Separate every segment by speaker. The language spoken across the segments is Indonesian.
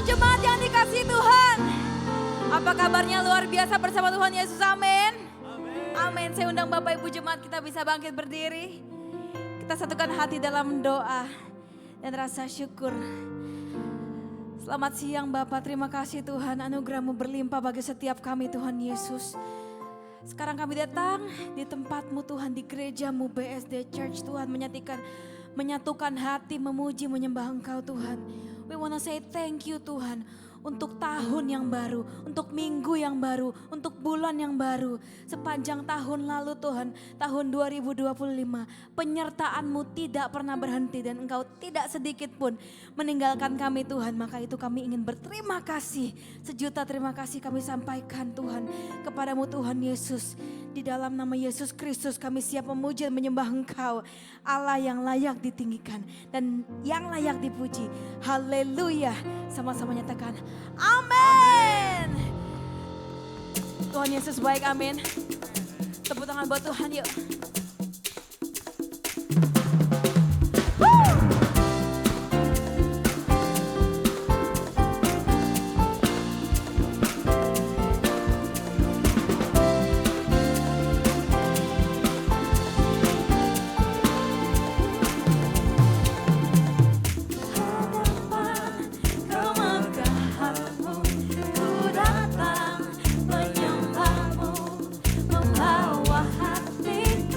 Speaker 1: jemaat yang dikasihi Tuhan. Apa kabarnya luar biasa bersama Tuhan Yesus, amin. Amin. Saya undang Bapak Ibu jemaat kita bisa bangkit berdiri. Kita satukan hati dalam doa dan rasa syukur. Selamat siang Bapak, terima kasih Tuhan, anugerah-Mu berlimpah bagi setiap kami Tuhan Yesus. Sekarang kami datang di tempat-Mu Tuhan, di gereja-Mu BSD Church Tuhan, menyatukan hati, memuji, menyembah Engkau Tuhan. We wanna say thank you Tuhan untuk tahun yang baru, untuk minggu yang baru, untuk bulan yang baru. Sepanjang tahun lalu Tuhan, tahun 2025, penyertaan-Mu tidak pernah berhenti dan Engkau tidak sedikit pun meninggalkan kami Tuhan. Maka itu kami ingin berterima kasih, sejuta terima kasih kami sampaikan Tuhan kepadamu Tuhan Yesus. Di dalam nama Yesus Kristus kami siap memuji dan menyembah Engkau, Allah yang layak ditinggikan dan yang layak dipuji. Haleluya. Sama-sama nyatakan amin. Tuhan Yesus baik, amin. Tepuk tangan buat Tuhan yuk.
Speaker 2: Membawa hatiku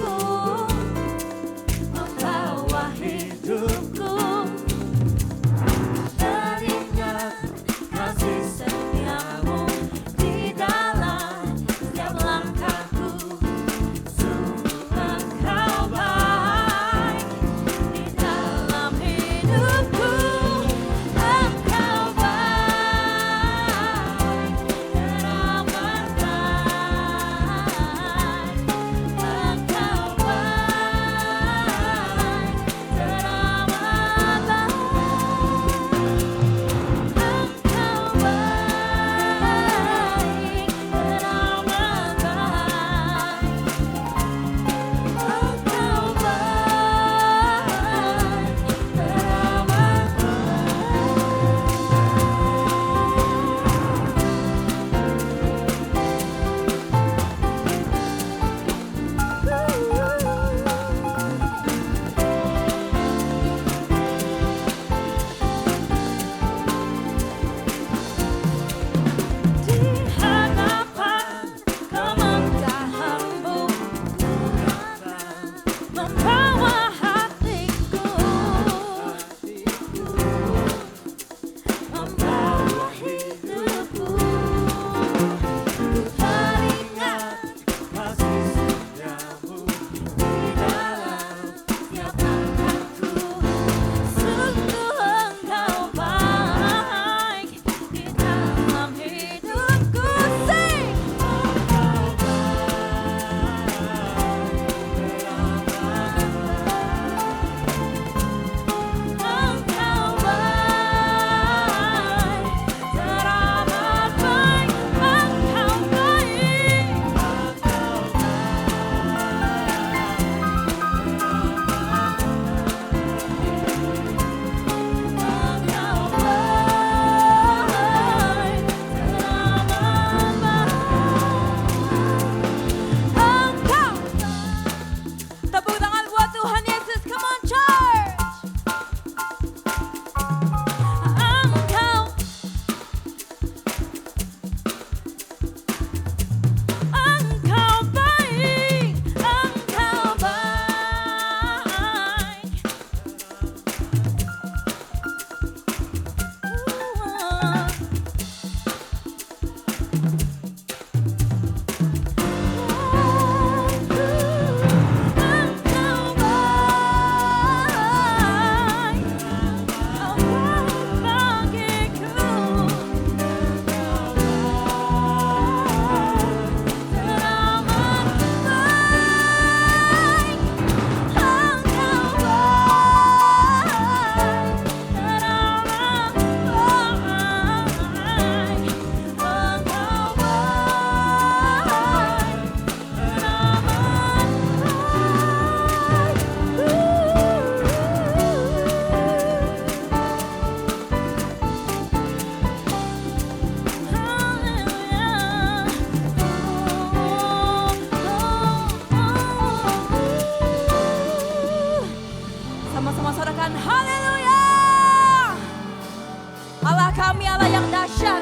Speaker 1: Allah kami Allah yang dahsyat,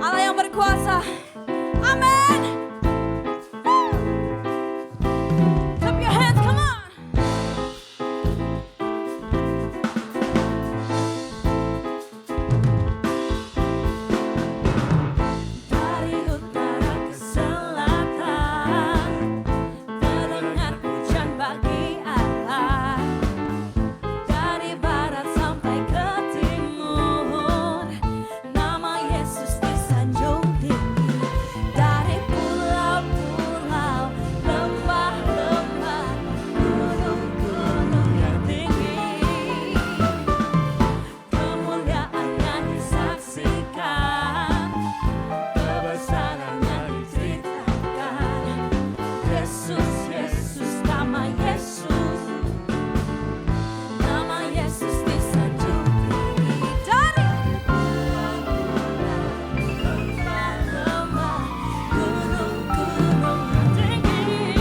Speaker 1: Allah yang berkuasa. Amin. Clap your hands, come on. Dari utara ke selatan, terdengar pujian bagi Allah. Dari barat sampai ke timur, nama Yesus disanjung tinggi. Dari pulau-pulau, lembah-lembah, gunung-gunung yang tinggi, kemuliaannya disaksikan, kebesarannya diceritakan. Yesus, Yesus, nama Yesus, nama Yesus disanjung tinggi. Dari lembah-lembah, gunung-gunung yang tinggi,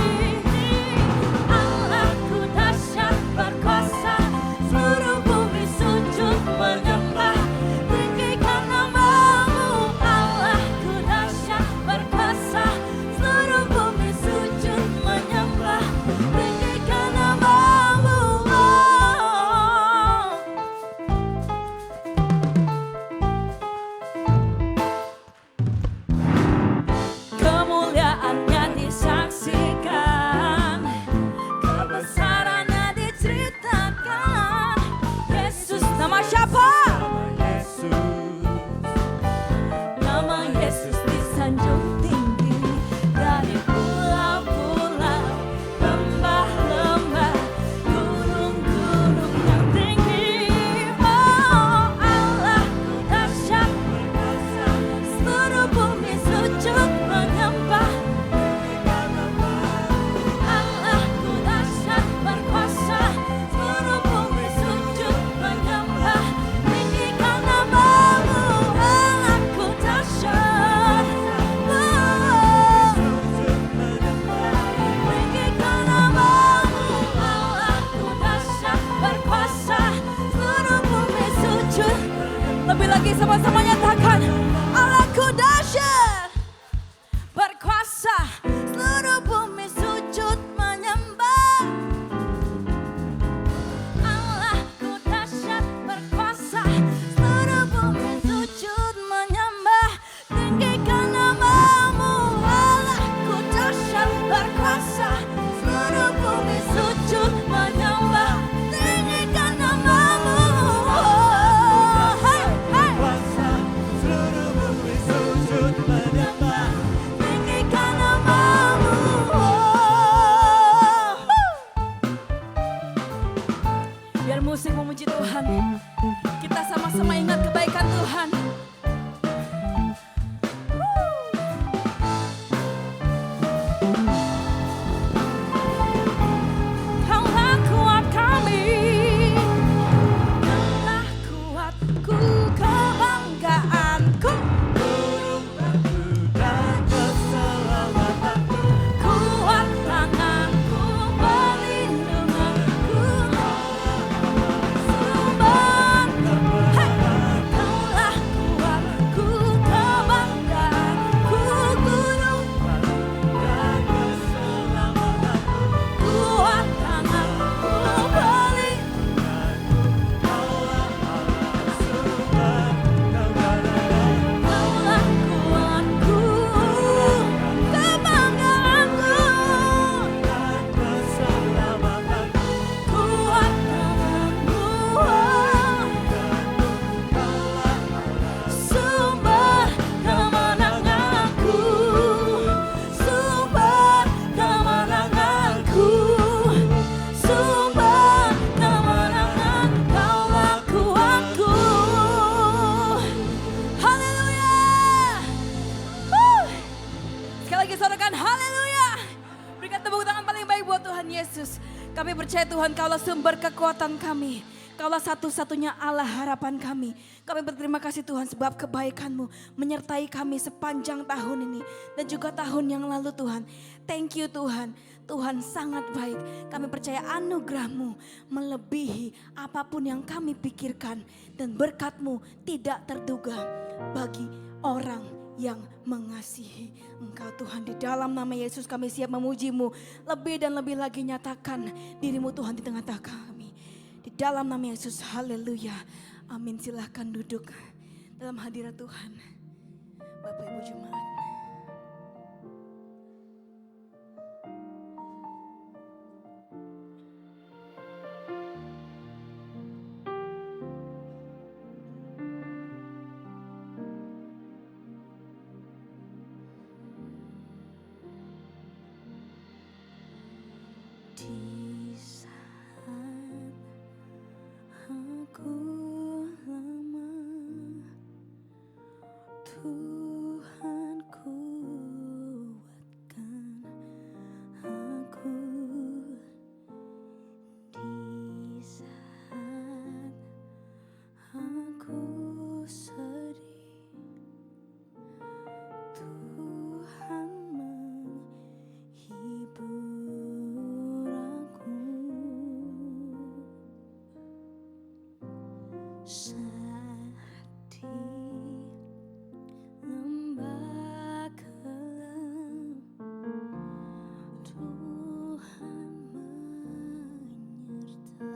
Speaker 1: Allahku dahsyat berkuasa, seluruh bumi sujud menyembah, tinggikan namamu. Allahku dahsyat berkuasa, seluruh bumi sujud menyembah, tinggikan namamu. Kemuliaannya disaksikan, kebesarannya diceritakan. Yesus, nama siapa? Nama Yesus disanjung tinggi. Dari pulau-pulau, lembah-lembah, gunung-gunung yang tinggi. Oh, Allahku dahsyat berkuasa, seluruh bumi sujud menyembah. Allahku dahsyat berkuasa, seluruh bumi sujud menyembah, tinggikan namamu. Allahku dahsyat, tinggikan namamu. Allahku dahsyat berkuasa, seluruh bumi sujud. Lebih lagi sama-sama nyatakan, Allahku dahsyat berkuasa, seluruh bumi sujud menyembah. Allahku dahsyat berkuasa, seluruh bumi sujud menyembah, tinggikan namamu. Allahku dahsyat berkuasa, seluruh bumi sujud menyembah, tinggikan namamu. Hey, hey. Tinggikan namamu. Biar musik memuji Tuhan, kita sama-sama ingat kebaikan Tuhan. Kaulah kuat kami, kaulah kuatku, kebanggaanku, kuat tanganku, perlindunganku, sumber. Hey! Kaulah kuatku, kebanggaanku, gunung, kuat tanganku, kaulah kuatku, kebanggaanku, kuat tanganku, sumber kemenanganku, sumber kemenanganku, sumber kemenangan, kaulah kuatku. Haleluya. Sekali lagi sorakan haleluya. Berikan tepuk tangan paling baik buat Tuhan Yesus. Kami percaya Tuhan, Kaulah sumber kekuatan kami. Kaulah satu-satunya Allah harapan kami. Kami berterima kasih Tuhan sebab kebaikan-Mu menyertai kami sepanjang tahun ini. Dan juga tahun yang lalu Tuhan. Thank you Tuhan. Tuhan sangat baik. Kami percaya anugerah-Mu melebihi apapun yang kami pikirkan. Dan berkat-Mu tidak terduga bagi orang yang mengasihi Engkau Tuhan. Di dalam nama Yesus kami siap memuji-Mu. Lebih dan lebih lagi nyatakan diri-Mu Tuhan di tengah-tengah kami. Di dalam nama Yesus, haleluya. Amin, silahkan duduk dalam hadirat Tuhan. Bapak Ibu Jemaat. Di saat aku lemah, Tuhan kuatkan aku. Di saat aku sedih, Tuhan menghibur aku. Saat di lembah kelam, Tuhan menyertaiku.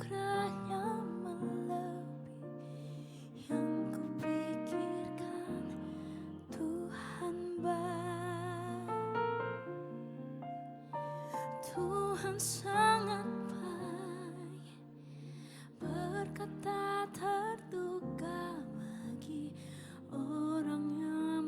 Speaker 1: anugerahnya melebihi yang kupikirkan. Tuhan baik, Tuhan sangat baik, berkat tak terduga bagi orang yang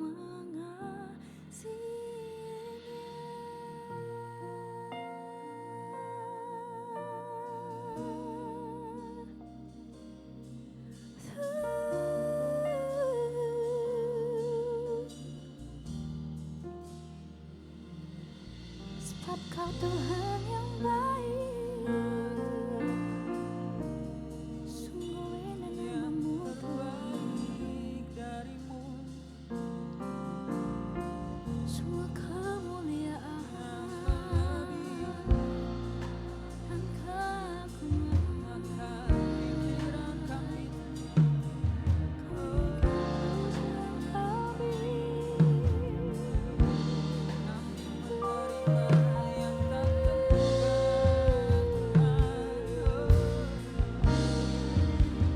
Speaker 1: sebab Kau Tuhan yang baik, sungguh indah namamu Tuhan, semua kemuliaan dan keagungan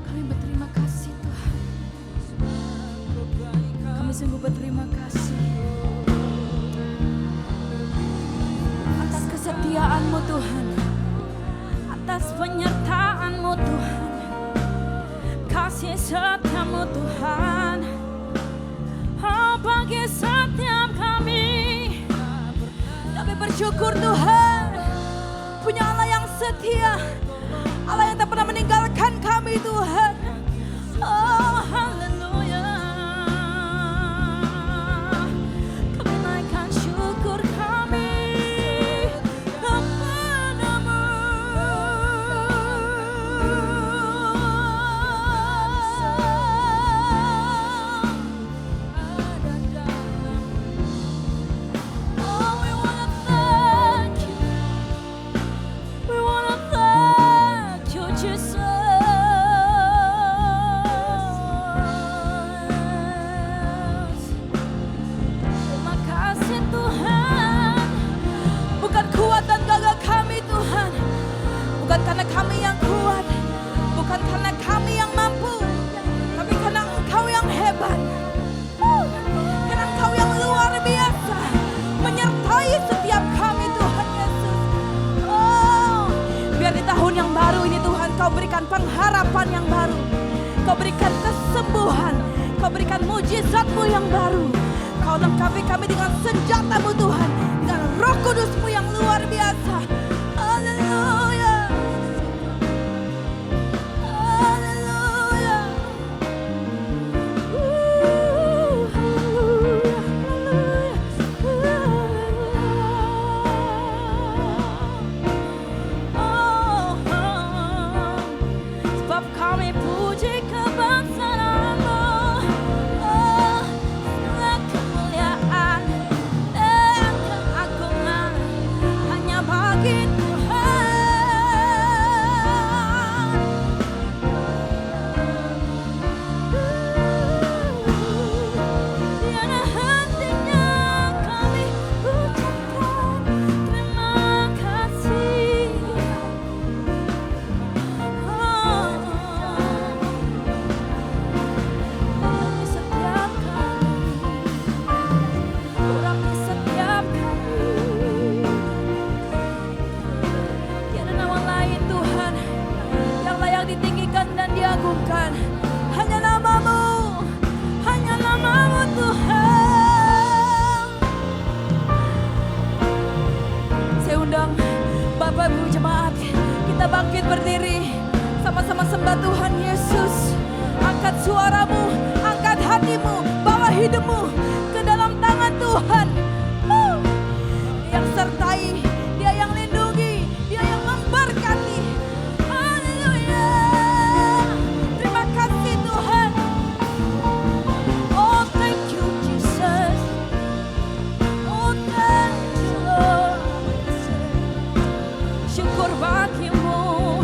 Speaker 1: kami berterima kasih Tuhan. Kami sungguh berterima kasih atas kesetiaan-Mu Tuhan, atas penyertaan-Mu Tuhan, kasih setia-Mu Tuhan. Oh, bagi setiap kami bersyukur Tuhan, punya Allah yang setia, Allah yang tak pernah meninggalkan kami Tuhan. Oh, haleluya. Kami naikkan syukur kami kepada-Mu. Oh, we wanna thank you. We wanna thank you, Jesus. Terima kasih Tuhan. Bukan kuat dan gagah kami Tuhan, bukan karena kami yang kuat, bukan karena kami yang mampu, tapi karena Engkau yang hebat, karena Engkau yang luar biasa menyertai setiap kami Tuhan Yesus. Oh, biar di tahun yang baru ini Tuhan Kau berikan pengharapan yang baru, Kau berikan kesembuhan, Kau berikan mujizat-Mu yang baru. Kau lengkapi kami dengan senjata-Mu Tuhan, dengan Roh Kudus-Mu yang luar biasa. Haleluya. Haleluya. Sebab kami puji kebesaran-Mu. Oh, segala kemuliaan dan keagungan hanya bagi Tuhan. Tiada hentinya kami ucapkan terima kasih. Urapi setiap kami, urapi setiap kami. Tiada nama lain Tuhan yang layak ditinggikan dan diagungkan, hanya nama-Mu, hanya nama-Mu Tuhan. Saya undang Bapak Ibu jemaat, kita bangkit berdiri, sama-sama sembah Tuhan Yesus. Angkat suaramu, angkat hatimu, bawa hidupmu ke dalam tangan Tuhan. Dia yang sertai, Dia yang lindungi, Dia yang memberkati. Haleluya. Terima kasih Tuhan. Oh, thank you Jesus. Oh, thank you Lord. Syukur bagimu,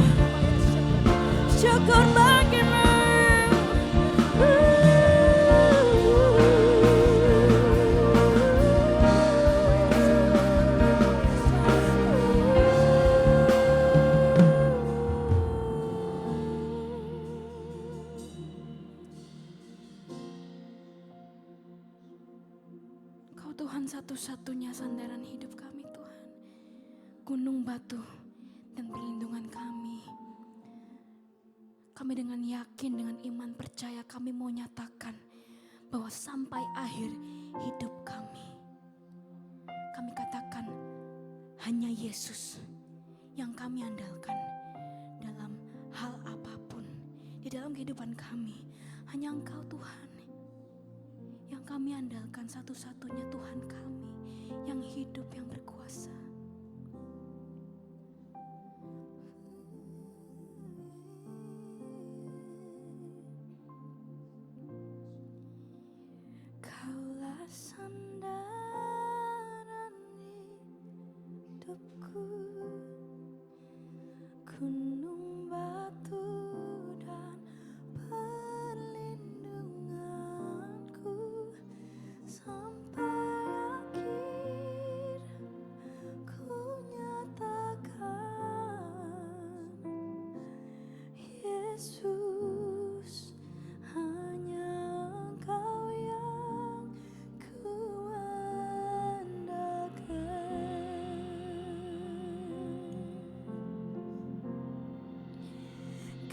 Speaker 1: syukur bagimu. satu-satunya sandaran hidup kami Tuhan. Gunung batu dan perlindungan kami. Kami dengan yakin, dengan iman percaya kami mau nyatakan bahwa sampai akhir hidup kami katakan hanya Yesus yang kami andalkan dalam hal apapun di dalam kehidupan kami. Hanya Engkau Tuhan yang kami andalkan, satu-satunya Tuhan kami yang hidup, yang berkuasa. Kaulah sandaran hidupku, gunung batu dan perlindunganku sampai akhir. Ku nyatakan Yesus, hanya Engkau yang ku andalkan.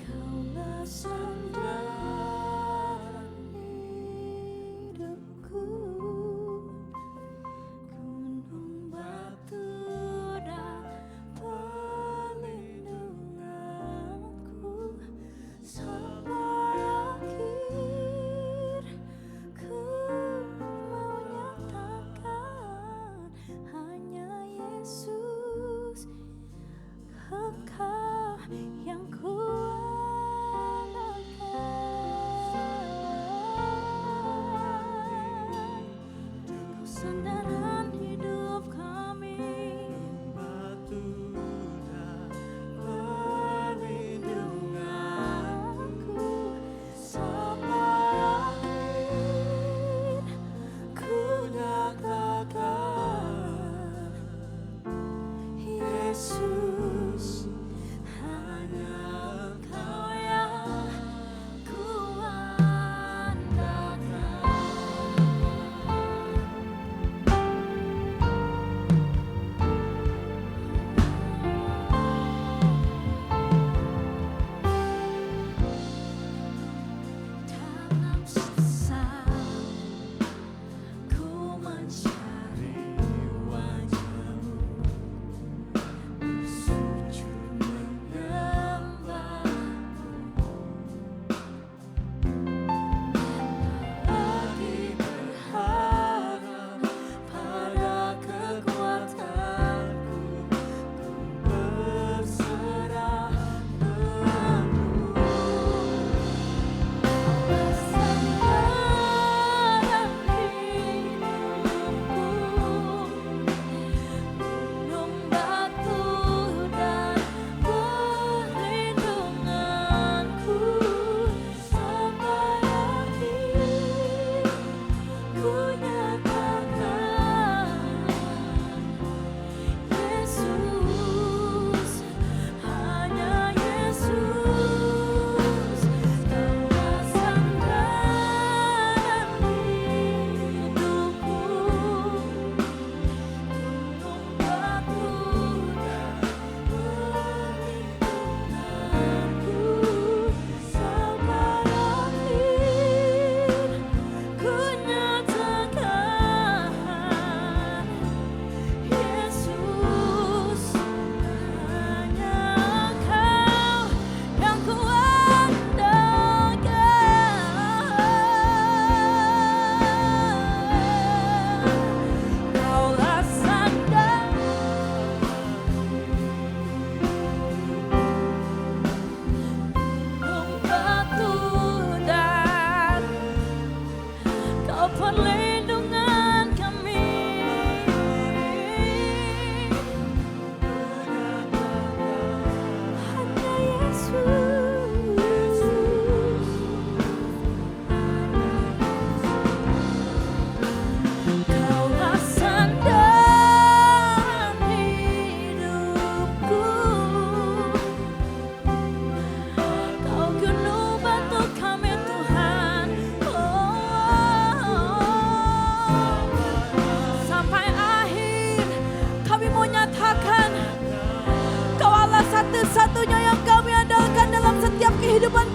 Speaker 1: Kaulah sandaran hidupku, gunung batu dan perlindunganku sampai akhir. Ku mau nyatakan hanya Yesus, Engkau yang ku andalkan. Kau sandaran hidup kami,
Speaker 2: Batu dan
Speaker 1: perlindunganku sampai akhir. Ku nyatakan Yesus, hanya Engkau yang ku andalkan.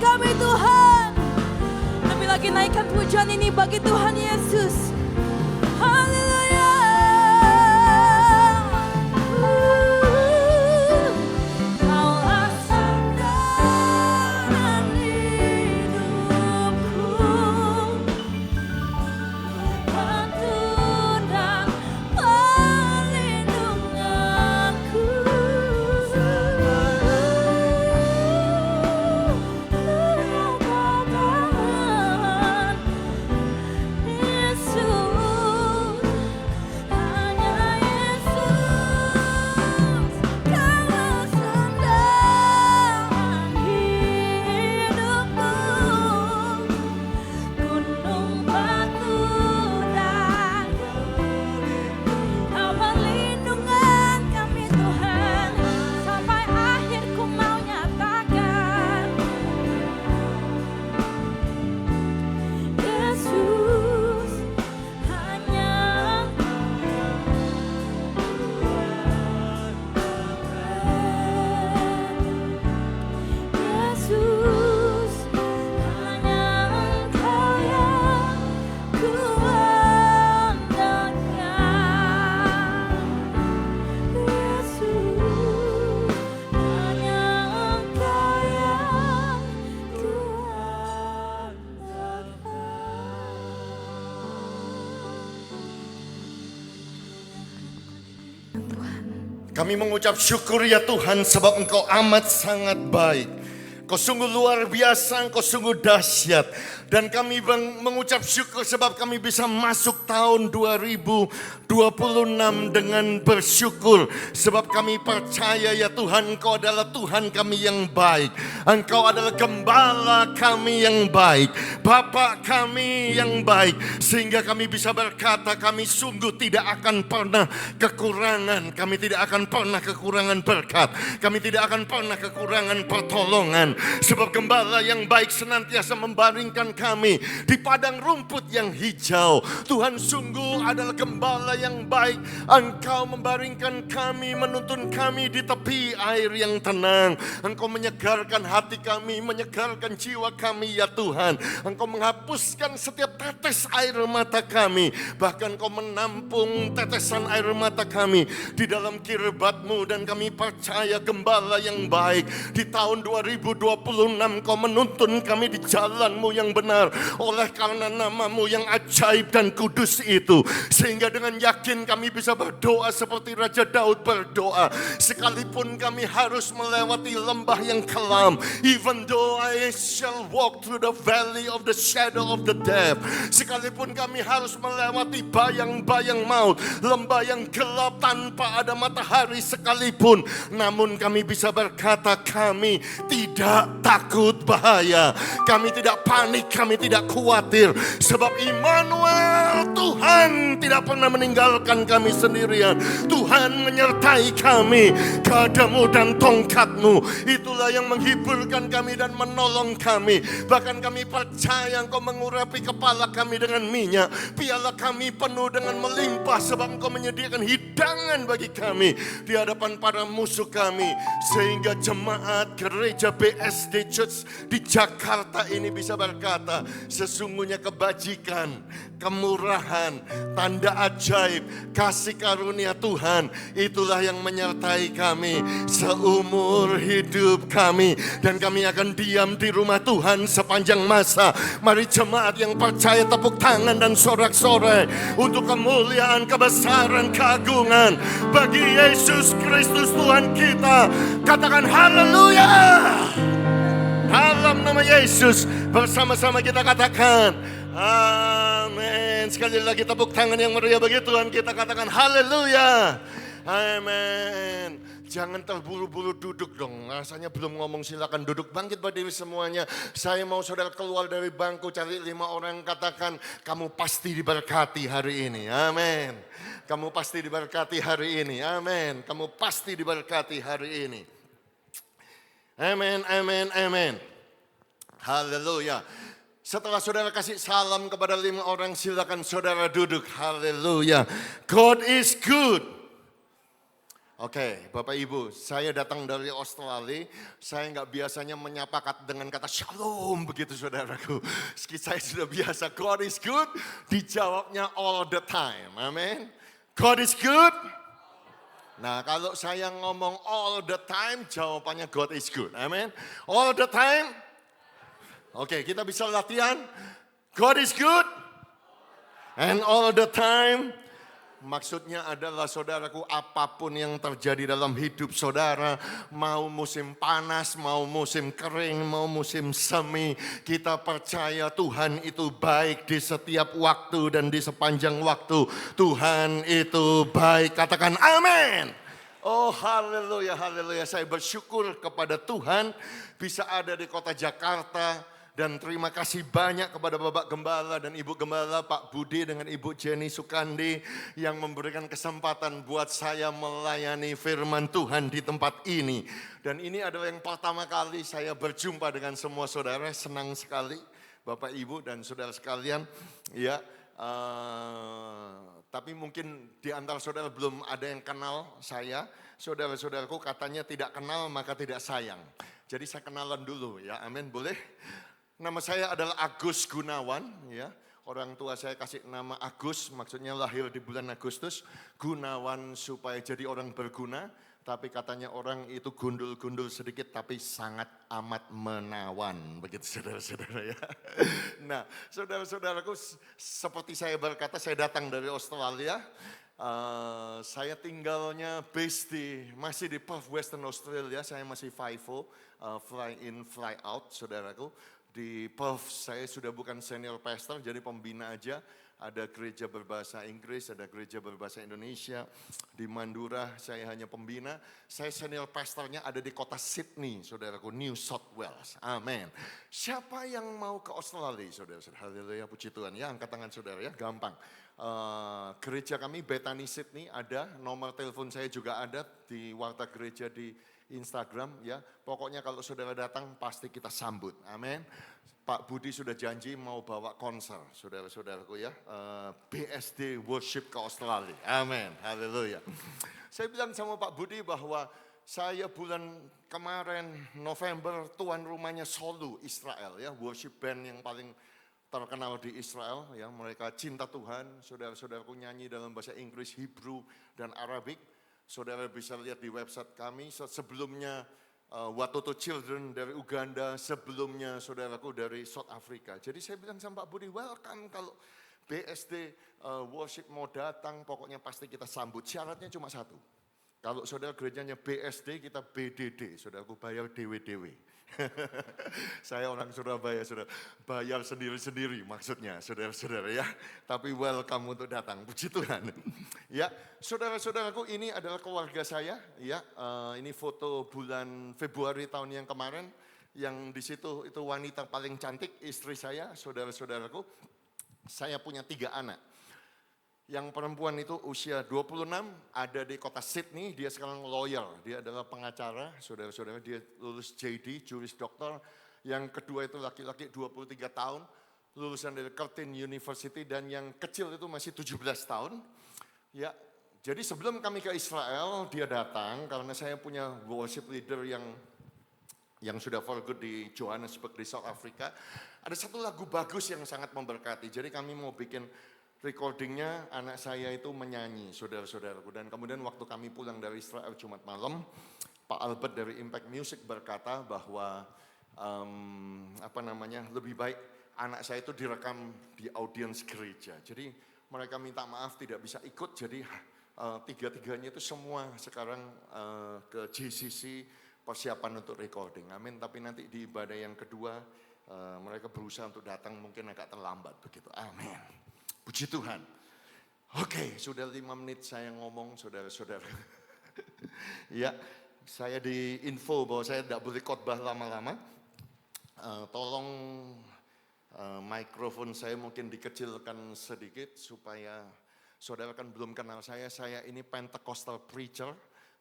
Speaker 1: kami Tuhan. Kami lagi naikkan pujian ini bagi Tuhan Yesus. Haleluya. Kau rasakan hidupku, bantu dan perlindunganku.
Speaker 3: Kami mengucap syukur ya Tuhan sebab Engkau amat sangat baik. Kau sungguh luar biasa, Engkau sungguh dahsyat. Dan kami mengucap syukur sebab kami bisa masuk tahun 2026 dengan bersyukur. Sebab kami percaya ya Tuhan, Engkau adalah Tuhan kami yang baik. Engkau adalah gembala kami yang baik, Bapa kami yang baik. Sehingga kami bisa berkata kami sungguh tidak akan pernah kekurangan. Kami tidak akan pernah kekurangan berkat. Kami tidak akan pernah kekurangan pertolongan. Sebab gembala yang baik senantiasa membaringkan kami di padang rumput yang hijau. Tuhan sungguh adalah gembala yang baik. Engkau membaringkan kami, menuntun kami di tepi air yang tenang. Engkau menyegarkan hati kami, menyegarkan jiwa kami ya Tuhan. Engkau menghapuskan setiap tetes air mata kami. Bahkan Engkau menampung tetesan air mata kami di dalam kirbat-Mu. Dan kami percaya gembala yang baik di tahun 2026 Kau menuntun kami di jalan-Mu yang benar. Oleh karena nama-Mu yang ajaib dan kudus itu, sehingga dengan yakin kami bisa berdoa seperti Raja Daud berdoa. Sekalipun kami harus melewati lembah yang kelam, even though I shall walk through the valley of the shadow of the death. Sekalipun kami harus melewati bayang-bayang maut, lembah yang gelap tanpa ada matahari sekalipun, namun kami bisa berkata kami tidak takut bahaya. Kami tidak panik, kami tidak khawatir. Sebab Immanuel, Tuhan tidak pernah meninggalkan kami sendirian. Tuhan menyertai kami. Gadamu dan tongkat-Mu itulah yang menghiburkan kami dan menolong kami. Bahkan kami percaya Engkau mengurapi kepala kami dengan minyak. Piala kami penuh dengan melimpah sebab Engkau menyediakan hidangan bagi kami di hadapan para musuh kami. Sehingga jemaat gereja BSD Church di Jakarta ini bisa berkata, sesungguhnya kebajikan, kemurahan, tanda ajaib, kasih karunia Tuhan, itulah yang menyertai kami seumur hidup kami. Dan kami akan diam di rumah Tuhan sepanjang masa. Mari jemaat yang percaya tepuk tangan dan sorak-sorai untuk kemuliaan, kebesaran, keagungan bagi Yesus Kristus Tuhan kita. Katakan haleluya. Dalam nama Yesus bersama-sama kita katakan amin. Sekali lagi tepuk tangan yang meriah bagi Tuhan kita, katakan haleluya. Amin. Jangan terburu-buru duduk dong. Rasanya belum ngomong, silakan duduk. Bangkit berdiri semuanya. Saya mau saudara keluar dari bangku, cari 5 orang, katakan kamu pasti diberkati hari ini. Amin. Kamu pasti diberkati hari ini. Amin. Kamu pasti diberkati hari ini. Amin, amin, amin. Haleluya. Setelah saudara kasih salam kepada 5 orang, silakan saudara duduk. Haleluya. God is good. Oke, Bapak Ibu, saya datang dari Australia. Saya nggak biasanya menyapa dengan kata shalom begitu saudaraku. Meski saya sudah biasa, God is good, dijawabnya all the time. Amin. God is good. Nah, kalau saya ngomong all the time, jawabannya God is good. Amin. All the time. Oke, kita bisa latihan. God is good. And all the time. Maksudnya adalah saudaraku, apapun yang terjadi dalam hidup saudara, mau musim panas, mau musim kering, mau musim semi, kita percaya Tuhan itu baik di setiap waktu dan di sepanjang waktu. Tuhan itu baik, katakan amin. Oh haleluya, haleluya. Saya bersyukur kepada Tuhan bisa ada di kota Jakarta. Dan terima kasih banyak kepada Bapak Gembala dan Ibu Gembala, Pak Budi dengan Ibu Jenny Sukandi yang memberikan kesempatan buat saya melayani firman Tuhan di tempat ini. Dan ini adalah yang pertama kali saya berjumpa dengan semua saudara, senang sekali Bapak Ibu dan saudara sekalian. Ya, tapi mungkin di antara saudara belum ada yang kenal saya. Saudara-saudaraku katanya tidak kenal maka tidak sayang. Jadi saya kenalan dulu ya, amin, boleh? Nama saya adalah Agus Gunawan, ya. Orang tua saya kasih nama Agus, maksudnya lahir di bulan Agustus. Gunawan supaya jadi orang berguna, tapi katanya orang itu gundul-gundul sedikit, tapi sangat amat menawan, begitu saudara-saudara ya. Nah, saudara-saudaraku, seperti saya berkata, saya datang dari Australia. Saya tinggalnya masih di Perth, Western Australia. Saya masih FIFO, fly in, fly out, saudaraku. Di Perth saya sudah bukan senior pastor, jadi pembina aja. Ada gereja berbahasa Inggris, ada gereja berbahasa Indonesia. Di Mandurah saya hanya pembina. Saya senior pastornya ada di kota Sydney, saudaraku, New South Wales. Amin. Siapa yang mau ke Australia, saudara-saudara? Haleluya, puji Tuhan. Ya, angkat tangan saudara ya, gampang. Gereja kami Bethany Sydney ada, nomor telepon saya juga ada di warta gereja di Instagram ya. Pokoknya kalau saudara datang pasti kita sambut. Amin. Pak Budi sudah janji mau bawa konser, saudara-saudaraku ya. BSD Worship ke Australia. Amin. Haleluya. Saya bilang sama Pak Budi bahwa saya bulan kemarin November tuan rumahnya Solu Israel ya, worship band yang paling terkenal di Israel ya. Mereka cinta Tuhan. Saudara-saudaraku nyanyi dalam bahasa Inggris, Hebrew dan Arabik. Saudara bisa lihat di website kami. Sebelumnya Watoto Children dari Uganda, sebelumnya saudaraku dari South Africa. Jadi saya bilang sama Pak Budi, welcome kalau BSD worship mau datang, pokoknya pasti kita sambut. Syaratnya cuma satu. Kalau saudara gerejanya BSD, kita BDD, saudaraku bayar dewe-dewe. Saya orang Surabaya, saudara, bayar sendiri-sendiri maksudnya, saudara-saudara ya. Tapi welcome untuk datang, puji Tuhan. Ya, saudara-saudaraku, ini adalah keluarga saya. Ya, ini foto bulan Februari tahun yang kemarin, yang di situ itu wanita paling cantik, istri saya, saudara-saudaraku. Saya punya 3 anak. Yang perempuan itu usia 26, ada di kota Sydney, dia sekarang lawyer, dia adalah pengacara, saudara-saudara, dia lulus JD, juris doktor. Yang kedua itu laki-laki 23 tahun, lulusan dari Curtin University, dan yang kecil itu masih 17 tahun. Ya, jadi sebelum kami ke Israel, dia datang karena saya punya worship leader yang sudah for good di Johannesburg di South Africa. Ada satu lagu bagus yang sangat memberkati, jadi kami mau bikin recordingnya, anak saya itu menyanyi, saudara-saudaraku. Dan kemudian waktu kami pulang dari Israel Jumat malam, Pak Albert dari Impact Music berkata bahwa lebih baik anak saya itu direkam di audiens gereja. Jadi mereka minta maaf tidak bisa ikut, jadi tiga-tiganya itu semua sekarang ke JCC persiapan untuk recording. Amin. Tapi nanti di ibadah yang kedua mereka berusaha untuk datang, mungkin agak terlambat begitu. Amin. Puji Tuhan. Oke, sudah 5 menit saya ngomong, saudara-saudara. Ya, saya diinfo bahwa saya tidak boleh khotbah lama-lama. Tolong mikrofon saya mungkin dikecilkan sedikit supaya saudara kan belum kenal saya ini Pentecostal preacher.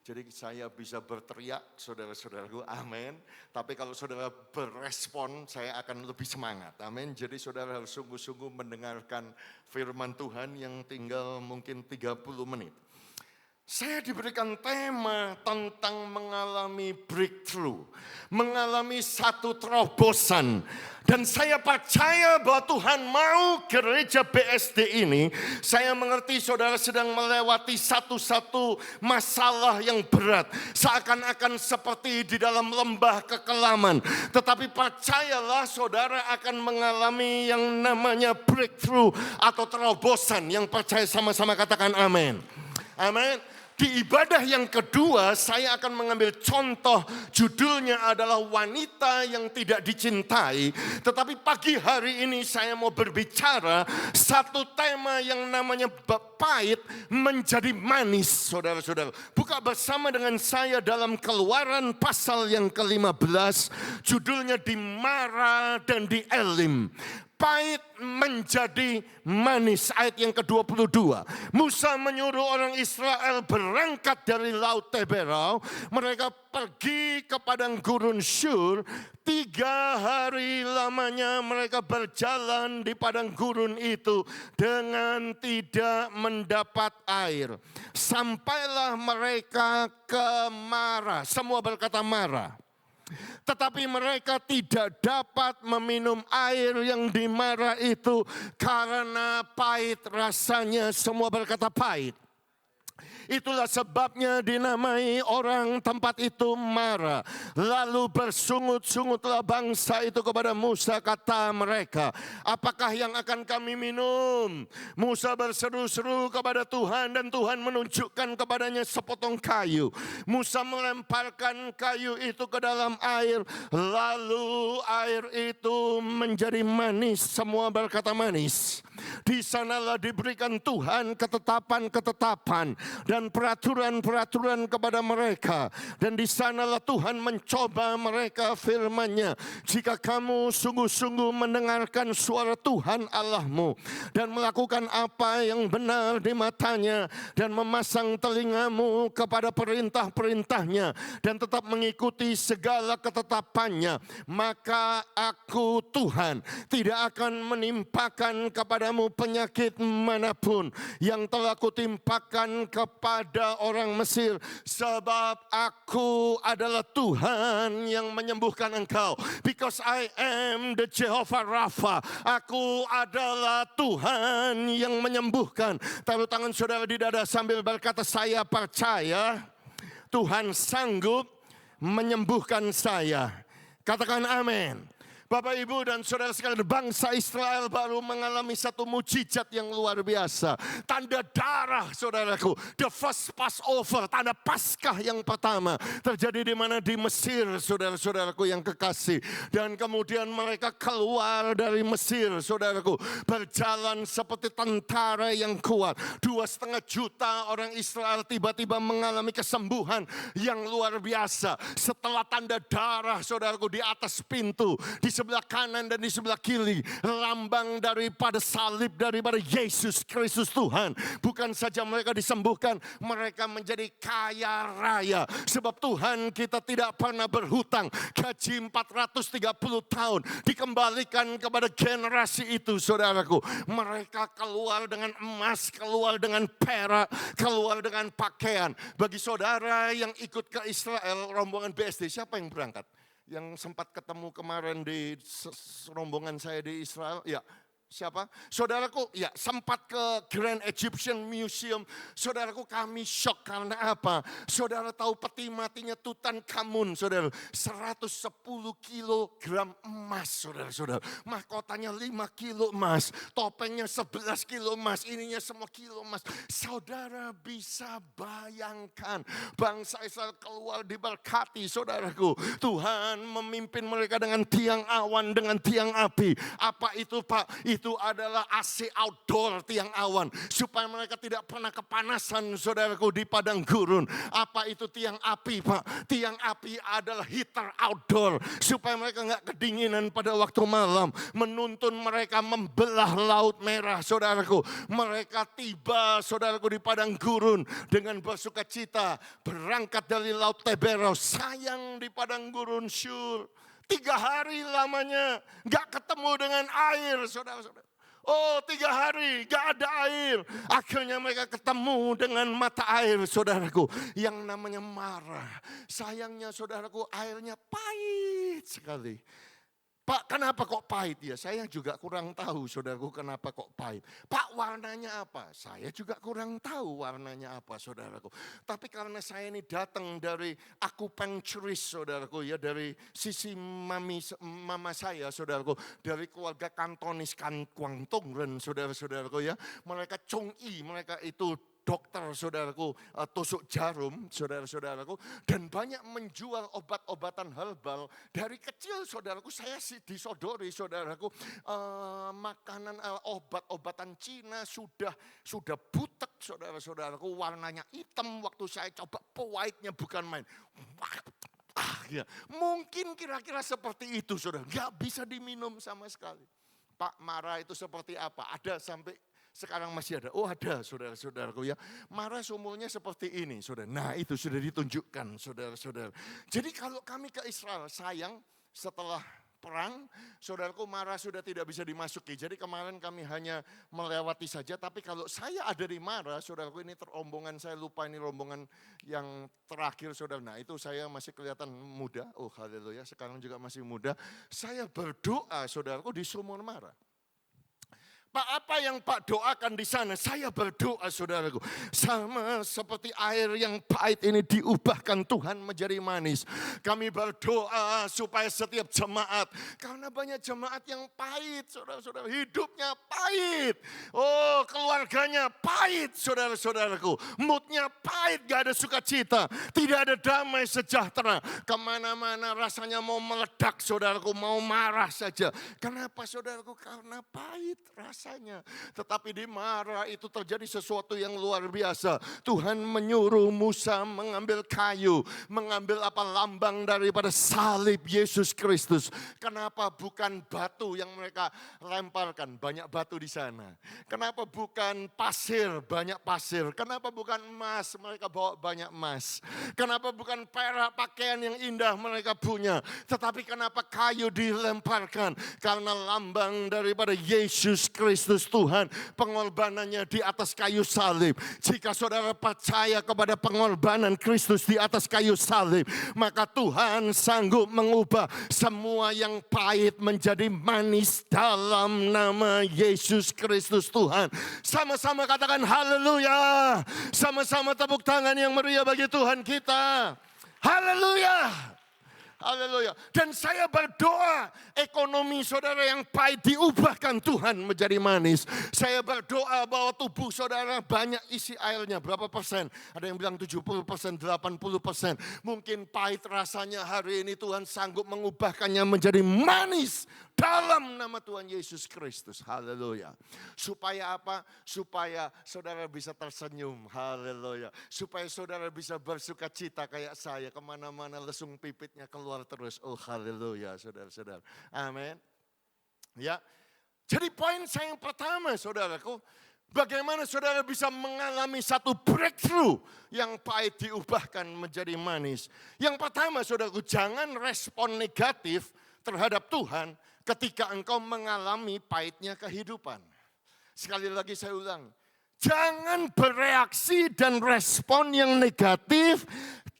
Speaker 3: Jadi saya bisa berteriak, saudara-saudaraku, amin. Tapi kalau saudara berespon, saya akan lebih semangat, amin. Jadi saudara harus sungguh-sungguh mendengarkan firman Tuhan yang tinggal mungkin 30 menit. Saya diberikan tema tentang mengalami breakthrough, mengalami satu terobosan. Dan saya percaya bahwa Tuhan mau gereja BSD ini, saya mengerti saudara sedang melewati satu-satu masalah yang berat. Seakan-akan seperti di dalam lembah kekelaman. Tetapi percayalah saudara akan mengalami yang namanya breakthrough atau terobosan. Yang percaya sama-sama katakan amin. Amin. Di ibadah yang kedua saya akan mengambil contoh, judulnya adalah wanita yang tidak dicintai. Tetapi pagi hari ini saya mau berbicara satu tema yang namanya pahit menjadi manis, saudara-saudara. Buka bersama dengan saya dalam Keluaran pasal yang ke-15, judulnya di Mara dan di Elim. Pahit menjadi manis. Ayat yang ke-22. Musa menyuruh orang Israel berangkat dari Laut Teberau. Mereka pergi ke padang gurun Syur. 3 hari lamanya mereka berjalan di padang gurun itu dengan tidak mendapat air. Sampailah mereka ke Mara. Semua berkata Mara. Tetapi mereka tidak dapat meminum air yang di Mara itu karena pahit rasanya. Semua berkata pahit. Itulah sebabnya dinamai orang tempat itu Mara. Lalu bersungut-sungutlah bangsa itu kepada Musa, kata mereka, apakah yang akan kami minum? Musa berseru-seru kepada Tuhan dan Tuhan menunjukkan kepadanya sepotong kayu. Musa melemparkan kayu itu ke dalam air, lalu air itu menjadi manis. Semua berkata manis. Di sanalah diberikan Tuhan ketetapan-ketetapan dan peraturan-peraturan kepada mereka. Dan di sanalah Tuhan mencoba mereka firman-Nya. Jika kamu sungguh-sungguh mendengarkan suara Tuhan Allahmu dan melakukan apa yang benar di matanya dan memasang telingamu kepada perintah-perintahnya dan tetap mengikuti segala ketetapannya, maka aku Tuhan tidak akan menimpakan kepadamu penyakit manapun yang telah kutimpakan kepada orang Mesir, sebab aku adalah Tuhan yang menyembuhkan engkau. Because I am the Jehovah Rapha. Aku adalah Tuhan yang menyembuhkan. Taruh tangan saudara di dada sambil berkata, saya percaya Tuhan sanggup menyembuhkan saya. Katakan amin. Bapak, Ibu, dan saudara sekalian, bangsa Israel baru mengalami satu mujizat yang luar biasa. Tanda darah, saudaraku. The first Passover, tanda Paskah yang pertama. Terjadi di mana? Di Mesir, saudara-saudaraku yang kekasih. Dan kemudian mereka keluar dari Mesir, saudaraku. Berjalan seperti tentara yang kuat. 2,5 juta orang Israel tiba-tiba mengalami kesembuhan yang luar biasa. Setelah tanda darah, saudaraku, di atas pintu, di sebelah kanan dan di sebelah kiri, lambang daripada salib daripada Yesus Kristus Tuhan. Bukan saja mereka disembuhkan, mereka menjadi kaya raya. Sebab Tuhan kita tidak pernah berhutang. Gaji 430 tahun dikembalikan kepada generasi itu, saudaraku. Mereka keluar dengan emas, keluar dengan perak, keluar dengan pakaian. Bagi saudara yang ikut ke Israel, rombongan BSD, siapa yang berangkat? Yang sempat ketemu kemarin di rombongan saya di Israel, ya siapa? Saudaraku, ya sempat ke Grand Egyptian Museum. Saudaraku, kami shock karena apa? Saudara tahu peti matinya Tutankhamun, saudara. 110 kilogram emas, saudara-saudara. Mahkotanya 5 kilo emas. Topengnya 11 kilo emas. Ininya semua kilo emas. Saudara bisa bayangkan bangsa Israel keluar diberkati, saudaraku. Tuhan memimpin mereka dengan tiang awan, dengan tiang api. Apa itu, Pak? Itu adalah AC outdoor, tiang awan. Supaya mereka tidak pernah kepanasan, saudaraku, di padang gurun. Apa itu tiang api, Pak? Tiang api adalah heater outdoor. Supaya mereka nggak kedinginan pada waktu malam. Menuntun mereka membelah Laut Merah, saudaraku. Mereka tiba, saudaraku, di padang gurun dengan bersuka cita. Berangkat dari Laut Teberau, sayang di padang gurun Syur. 3 hari lamanya gak ketemu dengan air, saudara-saudara. Oh 3 hari gak ada air. Akhirnya mereka ketemu dengan mata air saudaraku. Yang namanya Mara. Sayangnya saudaraku airnya pahit sekali. Pak, kenapa kok pahit ya? Saya juga kurang tahu, saudaraku, kenapa kok pahit. Pak, warnanya apa? Saya juga kurang tahu warnanya apa, saudaraku. Tapi karena saya ini datang dari acupuncturist, saudaraku, ya dari sisi mama saya, saudaraku, dari keluarga kantonis Guangdong, saudara-saudaraku ya. Mereka Chong-i, mereka itu dokter saudaraku, tusuk jarum saudara-saudaraku, dan banyak menjual obat-obatan herbal. Dari kecil saudaraku saya disodori saudaraku, makanan obat-obatan Cina sudah butek saudara-saudaraku, warnanya hitam. Waktu saya coba pahitnya bukan main. Ya, mungkin kira-kira seperti itu saudara, nggak bisa diminum sama sekali. Pak, Mara itu seperti apa? Ada sampai sekarang masih ada. Oh ada saudara-saudaraku ya. Mara sumurnya seperti ini saudara. Nah itu sudah ditunjukkan saudara-saudara. Jadi kalau kami ke Israel, sayang setelah perang, saudaraku, Mara sudah tidak bisa dimasuki. Jadi kemarin kami hanya melewati saja. Tapi kalau saya ada di Mara, saudaraku, ini rombongan, saya lupa ini rombongan yang terakhir saudara. Nah itu saya masih kelihatan muda. Oh haleluya, sekarang juga masih muda. Saya berdoa saudaraku di sumur Mara. Pak, apa yang Pak doakan di sana? Saya berdoa saudaraku, sama seperti air yang pahit ini diubahkan Tuhan menjadi manis. Kami berdoa supaya setiap jemaat, karena banyak jemaat yang pahit saudara-saudara, hidupnya pahit. Oh keluarganya pahit saudara-saudaraku, moodnya pahit, gak ada sukacita, tidak ada damai sejahtera. Kemana-mana rasanya mau meledak saudaraku, mau marah saja. Kenapa saudaraku? Karena pahit rasa. Tetapi di Mara itu terjadi sesuatu yang luar biasa. Tuhan menyuruh Musa mengambil kayu, mengambil lambang daripada salib Yesus Kristus. Kenapa bukan batu yang mereka lemparkan? Banyak batu di sana. Kenapa bukan pasir? Banyak pasir. Kenapa bukan emas? Mereka bawa banyak emas. Kenapa bukan perak, pakaian yang indah mereka punya? Tetapi kenapa kayu dilemparkan? Karena lambang daripada Yesus Kristus Tuhan, pengorbanannya di atas kayu salib. Jika saudara percaya kepada pengorbanan Kristus di atas kayu salib, maka Tuhan sanggup mengubah semua yang pahit menjadi manis dalam nama Yesus Kristus Tuhan. Sama-sama katakan haleluya. Sama-sama tepuk tangan yang meriah bagi Tuhan kita. Haleluya. Haleluya. Dan saya berdoa ekonomi saudara yang pahit diubahkan Tuhan menjadi manis. Saya berdoa bahwa tubuh saudara banyak isi airnya. Berapa persen? Ada yang bilang 70%, 80%. Mungkin pahit rasanya, hari ini Tuhan sanggup mengubahkannya menjadi manis dalam nama Tuhan Yesus Kristus. Haleluya. Supaya apa? Supaya saudara bisa tersenyum. Haleluya. Supaya saudara bisa bersuka cita kayak saya. Kemana-mana lesung pipitnya keluar terus. Oh haleluya saudara-saudara. Amin. Ya. Jadi poin saya yang pertama saudaraku. Bagaimana saudara bisa mengalami satu breakthrough yang pahit diubahkan menjadi manis. Yang pertama saudaraku, jangan respon negatif terhadap Tuhan ketika engkau mengalami pahitnya kehidupan. Sekali lagi saya ulang, jangan bereaksi dan respon yang negatif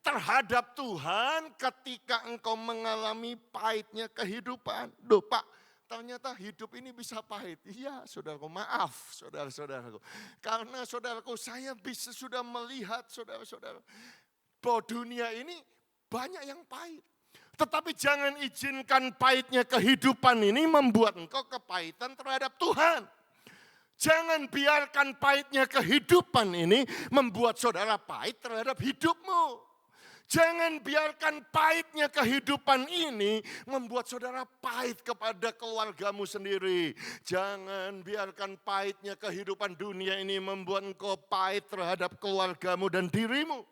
Speaker 3: terhadap Tuhan ketika engkau mengalami pahitnya kehidupan. Duh Pak, ternyata hidup ini bisa pahit. Iya saudaraku, maaf saudara-saudaraku. Karena saudaraku, saya sudah melihat saudara-saudara bahwa dunia ini banyak yang pahit. Tetapi jangan izinkan pahitnya kehidupan ini membuat engkau kepahitan terhadap Tuhan. Jangan biarkan pahitnya kehidupan ini membuat saudara pahit terhadap hidupmu. Jangan biarkan pahitnya kehidupan ini membuat saudara pahit kepada keluargamu sendiri. Jangan biarkan pahitnya kehidupan dunia ini membuat engkau pahit terhadap keluargamu dan dirimu.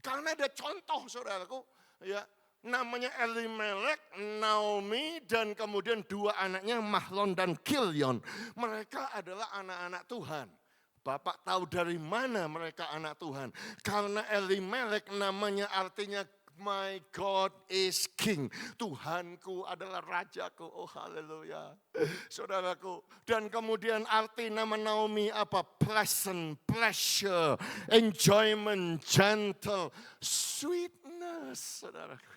Speaker 3: Karena ada contoh saudaraku, ya, namanya Elimelek, Naomi, dan kemudian 2 anaknya Mahlon dan Kilion. Mereka adalah anak-anak Tuhan. Bapak tahu dari mana mereka anak Tuhan? Karena Elimelek namanya artinya My God is King. Tuhanku adalah rajaku. Oh haleluya. Saudaraku. Dan kemudian arti nama Naomi apa? Pleasant, pleasure, enjoyment, gentle, sweetness. Saudaraku.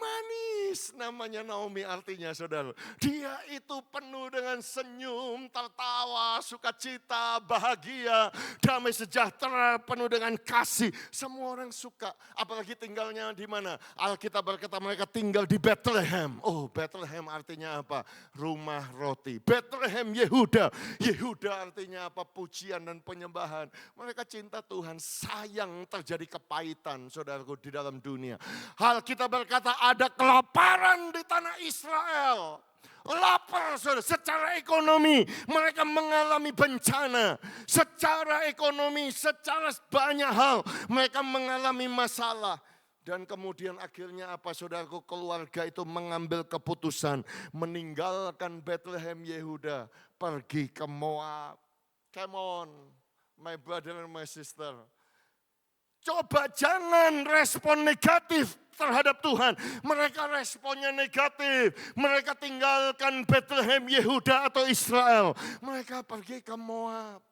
Speaker 3: Manis namanya Naomi artinya saudara. Dia itu penuh dengan senyum, tertawa, sukacita, bahagia, damai sejahtera, penuh dengan kasih. Semua orang suka. Apalagi tinggalnya di mana? Alkitab berkata mereka tinggal di Bethlehem. Oh Bethlehem artinya apa? Rumah roti. Bethlehem Yehuda. Yehuda artinya apa? Pujian dan penyembahan. Mereka cinta Tuhan, sayang terjadi kepahitan saudaraku di dalam dunia. Alkitab berkata ada kelaparan di tanah Israel. Lapar saudara, secara ekonomi mereka mengalami bencana. Secara ekonomi, secara banyak hal mereka mengalami masalah. Dan kemudian akhirnya apa saudaraku, keluarga itu mengambil keputusan meninggalkan Bethlehem Yehuda, pergi ke Moab. Come on, my brother and my sister. Coba jangan respon negatif terhadap Tuhan. Mereka responnya negatif. Mereka tinggalkan Bethlehem Yehuda atau Israel. Mereka pergi ke Moab.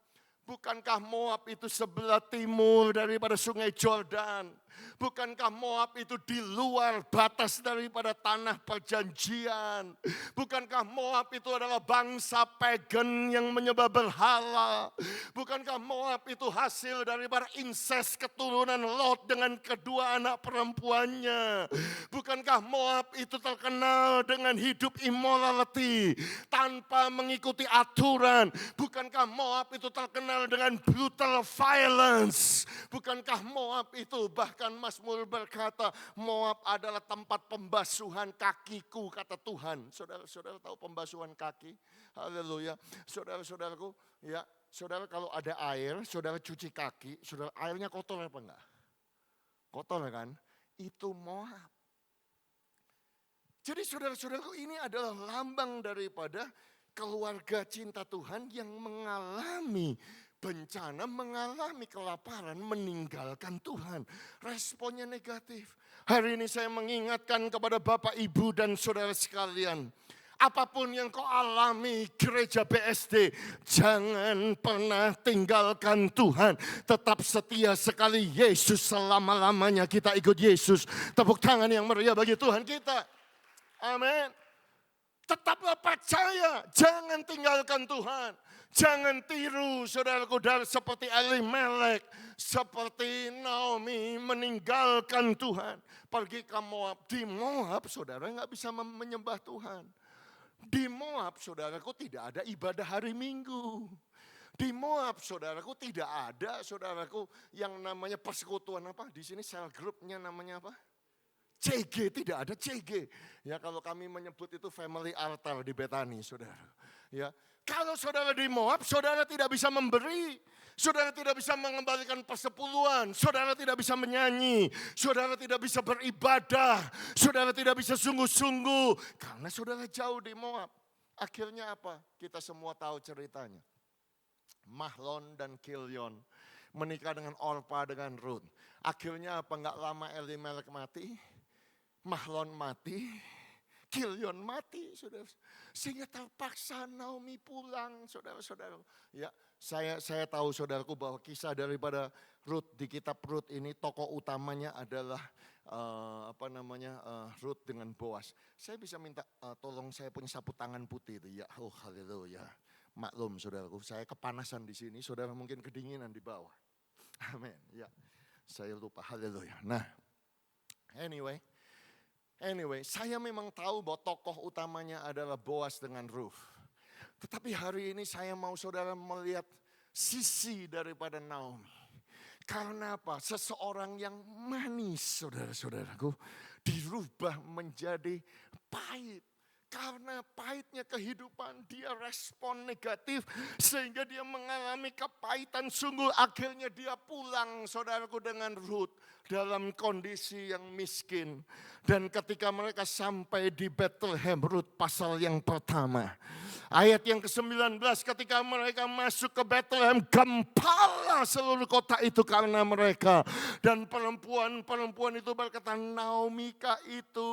Speaker 3: Bukankah Moab itu sebelah timur daripada sungai Jordan? Bukankah Moab itu di luar batas daripada tanah perjanjian? Bukankah Moab itu adalah bangsa pagan yang menyembah berhala? Bukankah Moab itu hasil daripada incest keturunan Lot dengan kedua anak perempuannya? Bukankah Moab itu terkenal dengan hidup immorality tanpa mengikuti aturan? Bukankah Moab itu terkenal dengan brutal violence? Bukankah Moab itu bahkan Mazmur berkata, Moab adalah tempat pembasuhan kakiku, kata Tuhan. Saudara-saudara tahu pembasuhan kaki? Haleluya. Saudara-saudaraku, ya, saudara kalau ada air, saudara cuci kaki, saudara airnya kotor apa enggak? Kotor kan? Itu Moab. Jadi saudara-saudaraku, ini adalah lambang daripada keluarga cinta Tuhan yang mengalami bencana, mengalami kelaparan, meninggalkan Tuhan. Responnya negatif. Hari ini saya mengingatkan kepada Bapak, Ibu, dan saudara sekalian. Apapun yang kau alami gereja BSD, jangan pernah tinggalkan Tuhan. Tetap setia sekali Yesus selama-lamanya. Kita ikut Yesus. Tepuk tangan yang meriah bagi Tuhan kita. Amin. Tetaplah percaya, jangan tinggalkan Tuhan. Jangan tiru saudaraku dan seperti Elimelek, seperti Naomi meninggalkan Tuhan. Pergi ke Moab. Di Moab saudara nggak bisa menyembah Tuhan. Di Moab saudaraku tidak ada ibadah hari Minggu. Di Moab saudaraku tidak ada saudaraku yang namanya persekutuan apa? Di sini sel grupnya namanya apa? CG, tidak ada CG. Ya kalau kami menyebut itu family altar di Betani saudara. Ya. Kalau saudara di Moab, saudara tidak bisa memberi. Saudara tidak bisa mengembalikan persepuluhan. Saudara tidak bisa menyanyi. Saudara tidak bisa beribadah. Saudara tidak bisa sungguh-sungguh. Karena saudara jauh di Moab. Akhirnya apa? Kita semua tahu ceritanya. Mahlon dan Kilion menikah dengan Orpa dengan Ruth. Akhirnya apa? Enggak lama Elimelek mati. Mahlon mati. Kilion mati, saudara. Sehingga terpaksa Naomi pulang, saudara-saudara. Ya, saya tahu saudaraku bahwa kisah daripada Ruth di kitab Ruth ini tokoh utamanya adalah Ruth dengan Boas. Saya bisa minta tolong saya punya sapu tangan putih itu ya. Oh haleluya. Maklum saudaraku, saya kepanasan di sini, saudara mungkin kedinginan di bawah. Amin. Ya. Saya lupa haleluya. Nah, anyway, saya memang tahu bahwa tokoh utamanya adalah Boas dengan Ruth. Tetapi hari ini saya mau saudara melihat sisi daripada Naomi. Karena apa? Seseorang yang manis, saudara-saudaraku, dirubah menjadi pahit. Karena pahitnya kehidupan, dia respon negatif sehingga dia mengalami kepahitan sungguh. Akhirnya dia pulang saudaraku dengan Ruth dalam kondisi yang miskin. Dan ketika mereka sampai di Bethlehem, Ruth pasal yang pertama. Ayat yang ke-19, ketika mereka masuk ke Bethlehem, gempalah seluruh kota itu karena mereka. Dan perempuan itu berkata, Naomi kah itu?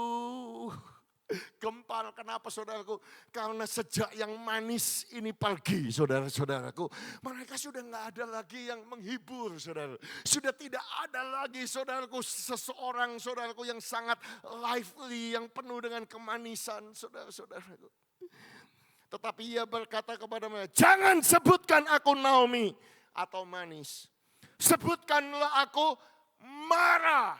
Speaker 3: Gempal, kenapa saudaraku? Karena sejak yang manis ini pergi, saudara-saudaraku. Mereka sudah nggak ada lagi yang menghibur, saudara. Sudah tidak ada lagi, saudaraku, seseorang, saudaraku, yang sangat lively, yang penuh dengan kemanisan, saudara-saudaraku. Tetapi ia berkata kepada mereka, jangan sebutkan aku Naomi atau manis. Sebutkanlah aku Mara,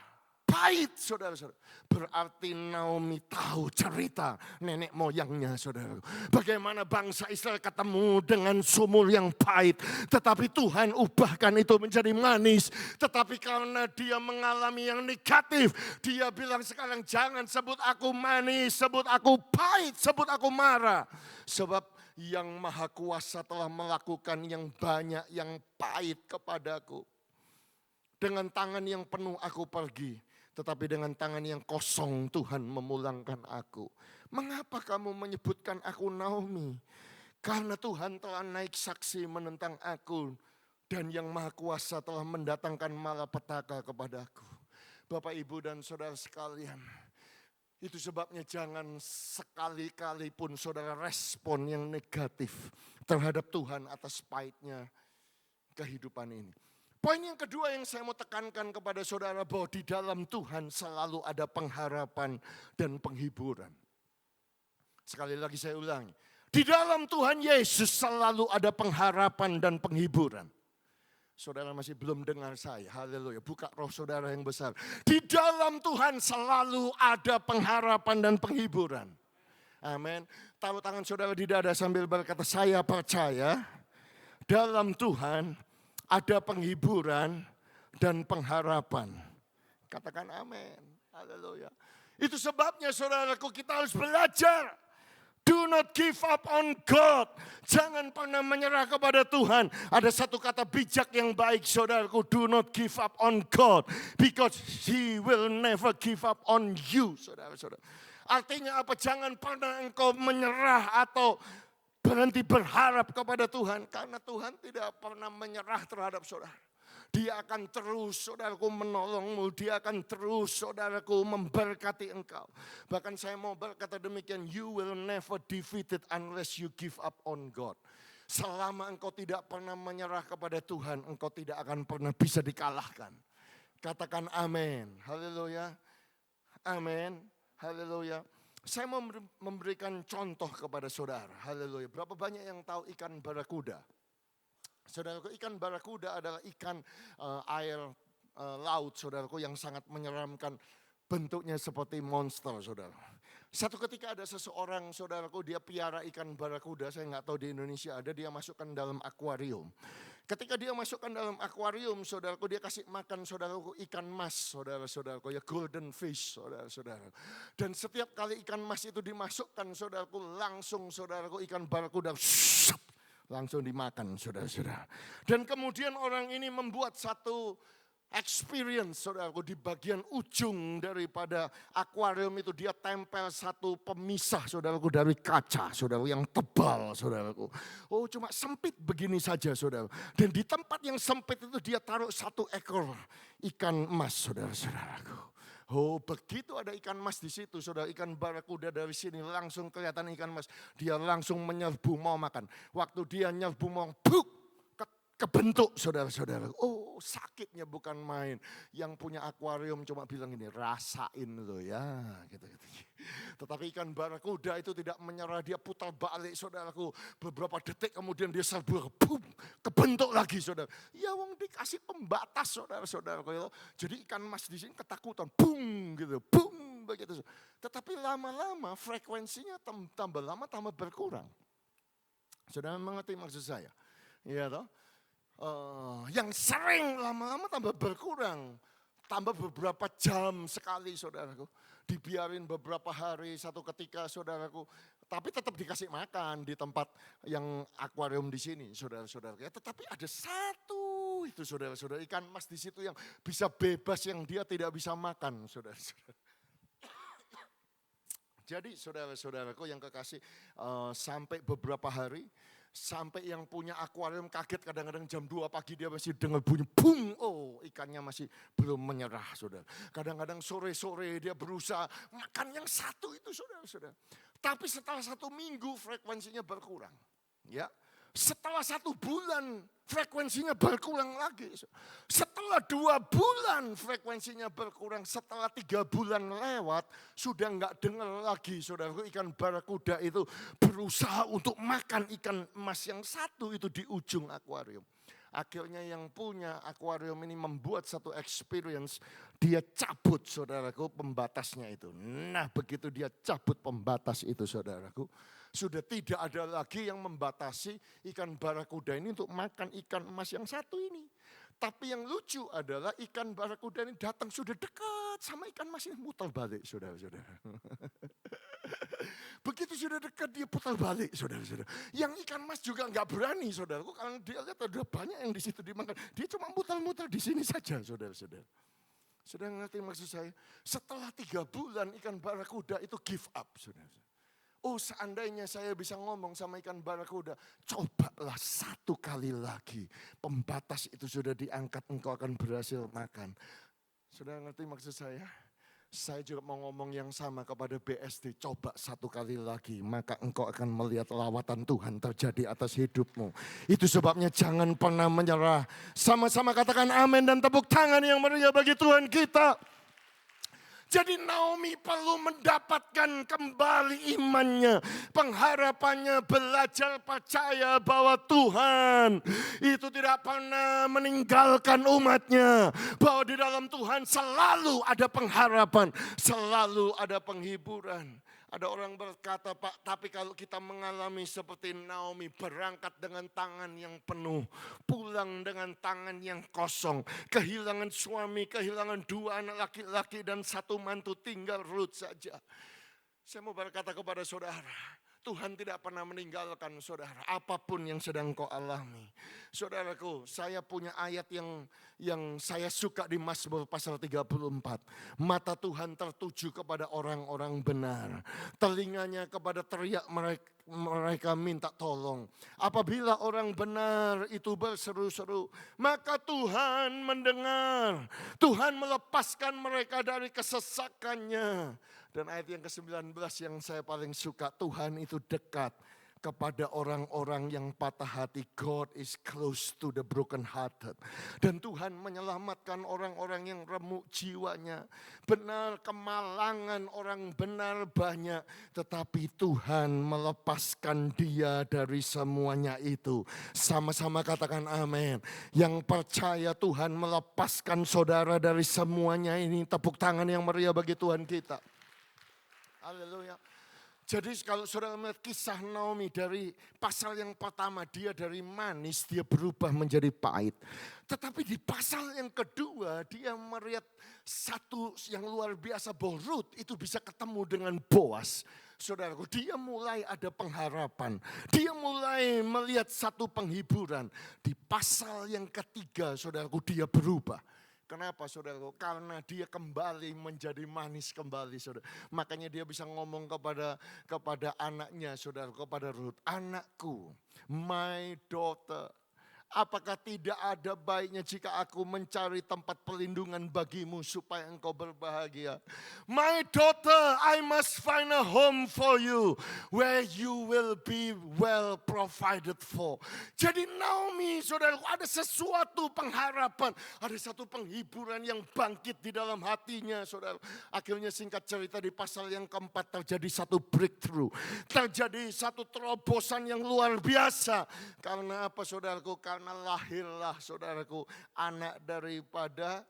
Speaker 3: pahit, saudara-saudara. Berarti Naomi tahu cerita nenek moyangnya, saudara. Bagaimana bangsa Israel ketemu dengan sumur yang pahit. Tetapi Tuhan ubahkan itu menjadi manis. Tetapi karena dia mengalami yang negatif, dia bilang sekarang jangan sebut aku manis, sebut aku pahit, sebut aku marah. Sebab yang Maha Kuasa telah melakukan yang banyak yang pahit kepadaku. Dengan tangan yang penuh aku pergi. Tetapi dengan tangan yang kosong Tuhan memulangkan aku. Mengapa kamu menyebutkan aku Naomi? Karena Tuhan telah naik saksi menentang aku. Dan yang Maha Kuasa telah mendatangkan malapetaka kepadaku. Bapak, Ibu, dan saudara sekalian. Itu sebabnya jangan sekali-kali pun saudara respon yang negatif terhadap Tuhan atas pahitnya kehidupan ini. Poin yang kedua yang saya mau tekankan kepada saudara, bahwa di dalam Tuhan selalu ada pengharapan dan penghiburan. Sekali lagi saya ulangi. Di dalam Tuhan Yesus selalu ada pengharapan dan penghiburan. Saudara masih belum dengar saya, haleluya. Buka roh saudara yang besar. Di dalam Tuhan selalu ada pengharapan dan penghiburan. Amin. Taruh tangan saudara di dada sambil berkata, saya percaya dalam Tuhan ada penghiburan dan pengharapan. Katakan amin. Haleluya. Itu sebabnya saudaraku, kita harus belajar. Do not give up on God. Jangan pernah menyerah kepada Tuhan. Ada satu kata bijak yang baik saudaraku. Do not give up on God. Because He will never give up on you. Saudara-saudara. Artinya apa? Jangan pernah engkau menyerah atau berhenti berharap kepada Tuhan. Karena Tuhan tidak pernah menyerah terhadap saudara. Dia akan terus saudaraku menolongmu. Dia akan terus saudaraku memberkati engkau. Bahkan saya mau berkata demikian. You will never defeated unless you give up on God. Selama engkau tidak pernah menyerah kepada Tuhan, engkau tidak akan pernah bisa dikalahkan. Katakan amin. Haleluya. Amin. Haleluya. Saya mau memberikan contoh kepada saudara. Haleluya. Berapa banyak yang tahu ikan barakuda? Saudaraku, ikan barakuda adalah ikan air laut, saudaraku, yang sangat menyeramkan. Bentuknya seperti monster, saudara. Satu ketika ada seseorang, saudaraku, dia piara ikan barakuda. Saya nggak tahu di Indonesia ada, dia masukkan dalam akuarium. Ketika dia masukkan dalam akuarium, saudaraku, dia kasih makan, saudaraku, ikan mas, saudara-saudaraku, ya golden fish, saudara-saudara. Dan setiap kali ikan mas itu dimasukkan, saudaraku, langsung, saudaraku, ikan barakuda langsung dimakan, saudara-saudara. Dan kemudian orang ini membuat satu experience, saudaraku, di bagian ujung daripada akuarium itu dia tempel satu pemisah, saudaraku, dari kaca, saudaraku, yang tebal, saudaraku. Oh, cuma sempit begini saja, saudara. Dan di tempat yang sempit itu dia taruh satu ekor ikan emas, saudara-saudaraku. Oh, begitu ada ikan mas di situ, saudara, ikan barakuda dari sini langsung kelihatan ikan mas. Dia langsung menyerbu mau makan. Waktu dia nyerbu mau, kebentuk, saudara-saudara. Oh, sakitnya bukan main. Yang punya akuarium cuma bilang ini, rasain lo ya. Gitu. Tetapi ikan barakuda itu tidak menyerah, dia putar balik, saudaraku. Beberapa detik kemudian dia serbu, boom, kebentuk lagi, saudara. Ya wong dikasih pembatas, saudara-saudara. Jadi ikan mas di sini ketakutan, boom gitu, boom begitu. Tetapi lama-lama frekuensinya tambah lama tambah berkurang. Saudara mengerti maksud saya? Iya toh? Yang sering lama-lama tambah berkurang. Tambah beberapa jam sekali, saudaraku. Dibiarin beberapa hari, satu ketika, saudaraku. Tapi tetap dikasih makan di tempat yang akuarium di sini, saudara-saudara. Ya, tetapi ada satu itu, saudara-saudara, ikan mas di situ yang bisa bebas, yang dia tidak bisa makan, saudara-saudara. Jadi saudara-saudaraku yang kekasih, sampai beberapa hari, sampai yang punya akuarium kaget kadang-kadang jam 2 pagi dia masih dengar bunyi bung, oh ikannya masih belum menyerah saudara. Kadang-kadang sore-sore dia berusaha makan yang satu itu saudara-saudara. Tapi setelah 1 minggu frekuensinya berkurang. Ya, setelah 1 bulan frekuensinya berkurang lagi. Setelah 2 bulan frekuensinya berkurang. Setelah 3 bulan lewat sudah enggak dengar lagi saudaraku ikan barakuda itu berusaha untuk makan ikan emas yang satu itu di ujung akuarium. Akhirnya yang punya akuarium ini membuat satu experience. Dia cabut saudaraku pembatasnya itu. Nah begitu dia cabut pembatas itu saudaraku. Sudah tidak ada lagi yang membatasi ikan barakuda ini untuk makan ikan emas yang satu ini. Tapi yang lucu adalah ikan barakuda ini datang sudah dekat sama ikan emas ini muter balik saudara-saudara. Begitu sudah dekat dia putar balik saudara-saudara. Yang ikan emas juga enggak berani saudaraku karena dia lihat ada banyak yang di situ dimakan. Dia cuma muter-muter di sini saja saudara-saudara. Sudah ngerti maksud saya? Setelah 3 bulan ikan barakuda itu give up saudara-saudara. Oh seandainya saya bisa ngomong sama ikan barakuda, cobalah 1 kali lagi. Pembatas itu sudah diangkat, engkau akan berhasil makan. Sudah ngerti maksud saya? Saya juga mau ngomong yang sama kepada BSD, coba 1 kali lagi, maka engkau akan melihat lawatan Tuhan terjadi atas hidupmu. Itu sebabnya jangan pernah menyerah. Sama-sama katakan amin dan tepuk tangan yang meriah bagi Tuhan kita. Jadi Naomi perlu mendapatkan kembali imannya, pengharapannya, belajar percaya bahwa Tuhan itu tidak pernah meninggalkan umatnya. Bahwa di dalam Tuhan selalu ada pengharapan, selalu ada penghiburan. Ada orang berkata, Pak, tapi kalau kita mengalami seperti Naomi, berangkat dengan tangan yang penuh, pulang dengan tangan yang kosong, kehilangan suami, kehilangan 2 anak laki-laki dan 1 mantu, tinggal Ruth saja. Saya mau berkata kepada saudara, Tuhan tidak pernah meninggalkan saudara, apapun yang sedang kau alami. Saudaraku, saya punya ayat yang saya suka di Mazmur pasal 34. Mata Tuhan tertuju kepada orang-orang benar. Telinganya kepada teriak mereka minta tolong. Apabila orang benar itu berseru-seru, maka Tuhan mendengar. Tuhan melepaskan mereka dari kesesakannya. Dan ayat yang ke-19 yang saya paling suka, Tuhan itu dekat kepada orang-orang yang patah hati. God is close to the broken hearted. Dan Tuhan menyelamatkan orang-orang yang remuk jiwanya. Benar kemalangan orang benar banyak, tetapi Tuhan melepaskan dia dari semuanya itu. Sama-sama katakan amin. Yang percaya Tuhan melepaskan saudara dari semuanya ini, tepuk tangan yang meriah bagi Tuhan kita. Haleluya. Jadi kalau saudara melihat kisah Naomi dari pasal yang pertama, dia dari manis, dia berubah menjadi pahit. Tetapi di pasal yang kedua, dia melihat satu yang luar biasa, bahwa Ruth itu bisa ketemu dengan Boaz. Saudaraku, dia mulai ada pengharapan. Dia mulai melihat satu penghiburan. Di pasal yang ketiga, saudaraku, dia berubah. Kenapa saudara? Karena dia kembali menjadi manis kembali saudara. Makanya dia bisa ngomong kepada anaknya saudara, kepada Ruth. Anakku, my daughter. Apakah tidak ada baiknya jika aku mencari tempat perlindungan bagimu supaya engkau berbahagia? My daughter, I must find a home for you where you will be well provided for. Jadi Naomi, saudaraku, ada sesuatu pengharapan, ada satu penghiburan yang bangkit di dalam hatinya, saudara. Akhirnya singkat cerita di pasal yang keempat terjadi satu breakthrough, terjadi satu terobosan yang luar biasa. Karena apa, saudaraku? Karena lahirlah saudaraku anak daripada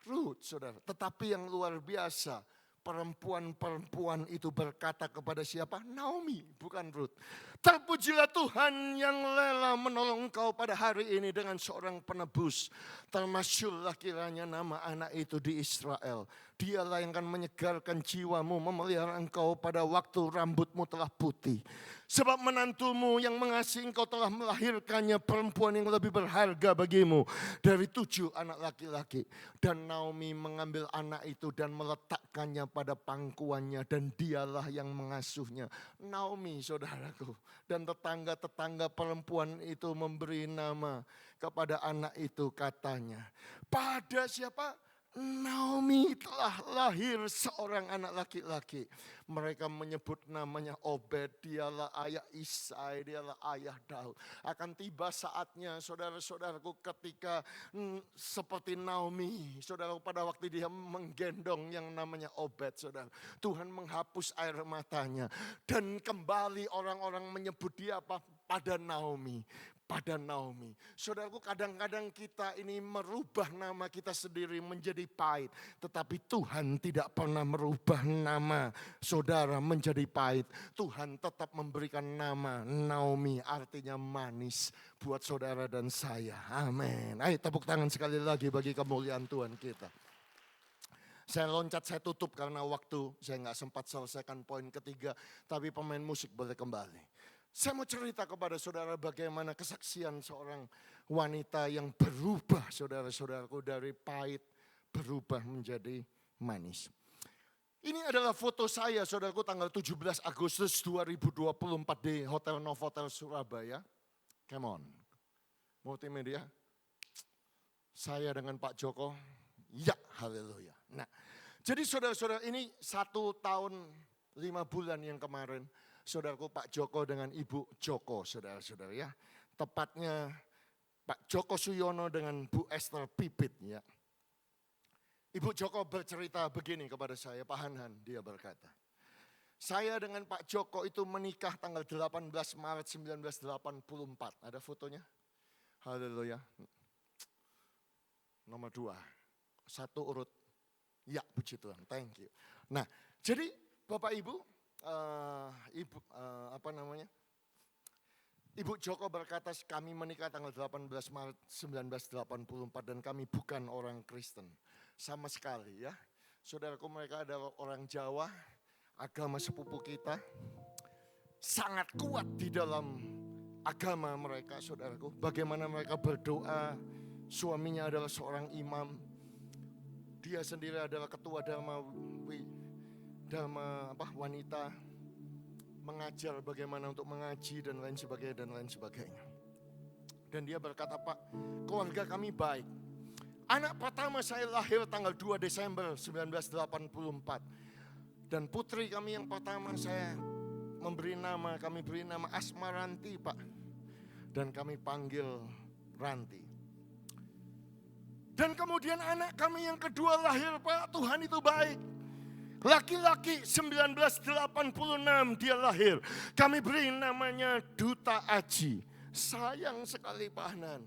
Speaker 3: Ruth saudara. Tetapi yang luar biasa, perempuan-perempuan itu berkata kepada siapa? Naomi, bukan Ruth. Terpujilah Tuhan yang rela menolong engkau pada hari ini dengan seorang penebus. Termasyurlah kiranya nama anak itu di Israel. Dialah yang akan menyegarkan jiwamu, memelihara engkau pada waktu rambutmu telah putih. Sebab menantumu yang mengasihi engkau telah melahirkannya perempuan yang lebih berharga bagimu dari 7 anak laki-laki. Dan Naomi mengambil anak itu dan meletakkannya pada pangkuannya dan dialah yang mengasuhnya. Naomi saudaraku dan tetangga-tetangga perempuan itu memberi nama kepada anak itu katanya. Pada siapa? Naomi telah lahir seorang anak laki-laki. Mereka menyebut namanya Obed, dialah ayah Isai, dialah ayah Daud. Akan tiba saatnya saudara-saudaraku ketika seperti Naomi, saudara pada waktu dia menggendong yang namanya Obed, saudara. Tuhan menghapus air matanya. Dan kembali orang-orang menyebut dia apa? Pada Naomi. Pada Naomi. Saudaraku kadang-kadang kita ini merubah nama kita sendiri menjadi pahit. Tetapi Tuhan tidak pernah merubah nama saudara menjadi pahit. Tuhan tetap memberikan nama Naomi artinya manis buat saudara dan saya. Amin. Ayo tepuk tangan sekali lagi bagi kemuliaan Tuhan kita. Saya loncat, saya tutup karena waktu. Saya nggak sempat selesaikan poin ketiga. Tapi pemain musik boleh kembali. Saya mau cerita kepada saudara bagaimana kesaksian seorang wanita yang berubah saudara-saudaraku dari pahit berubah menjadi manis. Ini adalah foto saya saudaraku tanggal 17 Agustus 2024 di Hotel Novotel Surabaya. Come on, multimedia. Saya dengan Pak Joko, ya haleluya. Nah, jadi saudara-saudara ini 1 tahun 5 bulan yang kemarin. Saudaraku Pak Joko dengan Ibu Joko, saudara-saudara ya. Tepatnya Pak Joko Suyono dengan Bu Esther Pipit ya. Ibu Joko bercerita begini kepada saya, Pak Hanhan, dia berkata. Saya dengan Pak Joko itu menikah tanggal 18 Maret 1984. Ada fotonya? Haleluya. Nomor 2. 1 urut. Ya puji Tuhan, thank you. Nah jadi Bapak Ibu. Ibu Joko berkata kami menikah tanggal 18 Maret 1984 dan kami bukan orang Kristen sama sekali ya. Saudaraku mereka adalah orang Jawa, agama sepupu kita. Sangat kuat di dalam agama mereka saudaraku. Bagaimana mereka berdoa, suaminya adalah seorang imam. Dia sendiri adalah ketua wanita, mengajar bagaimana untuk mengaji dan lain sebagainya. Dan dia berkata, Pak, keluarga kami baik. Anak pertama saya lahir tanggal 2 Desember 1984. Dan putri kami yang pertama kami beri nama Asmaranti, Pak. Dan kami panggil Ranti. Dan kemudian anak kami yang kedua lahir, Pak, Tuhan itu baik. Laki-laki 1986 dia lahir. Kami beri namanya Duta Aji. Sayang sekali Pak Hanan.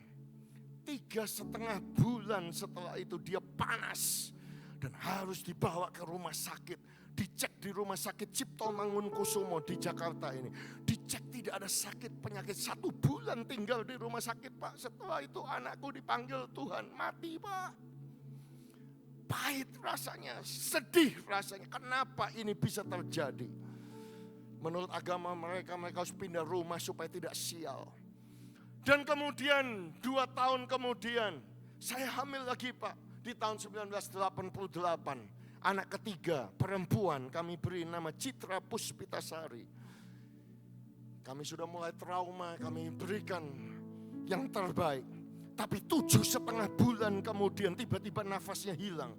Speaker 3: 3,5 bulan setelah itu dia panas. Dan harus dibawa ke rumah sakit. Dicek di rumah sakit Cipto Mangunkusumo di Jakarta ini. Dicek tidak ada sakit penyakit. 1 bulan tinggal di rumah sakit Pak. Setelah itu anakku dipanggil Tuhan mati Pak. Pahit rasanya, sedih rasanya. Kenapa ini bisa terjadi? Menurut agama mereka harus pindah rumah supaya tidak sial. Dan kemudian 2 tahun kemudian saya hamil lagi Pak. Di tahun 1988. Anak ketiga perempuan kami beri nama Citra Puspitasari. Kami sudah mulai trauma, kami berikan yang terbaik. Tapi 7,5 bulan kemudian tiba-tiba nafasnya hilang.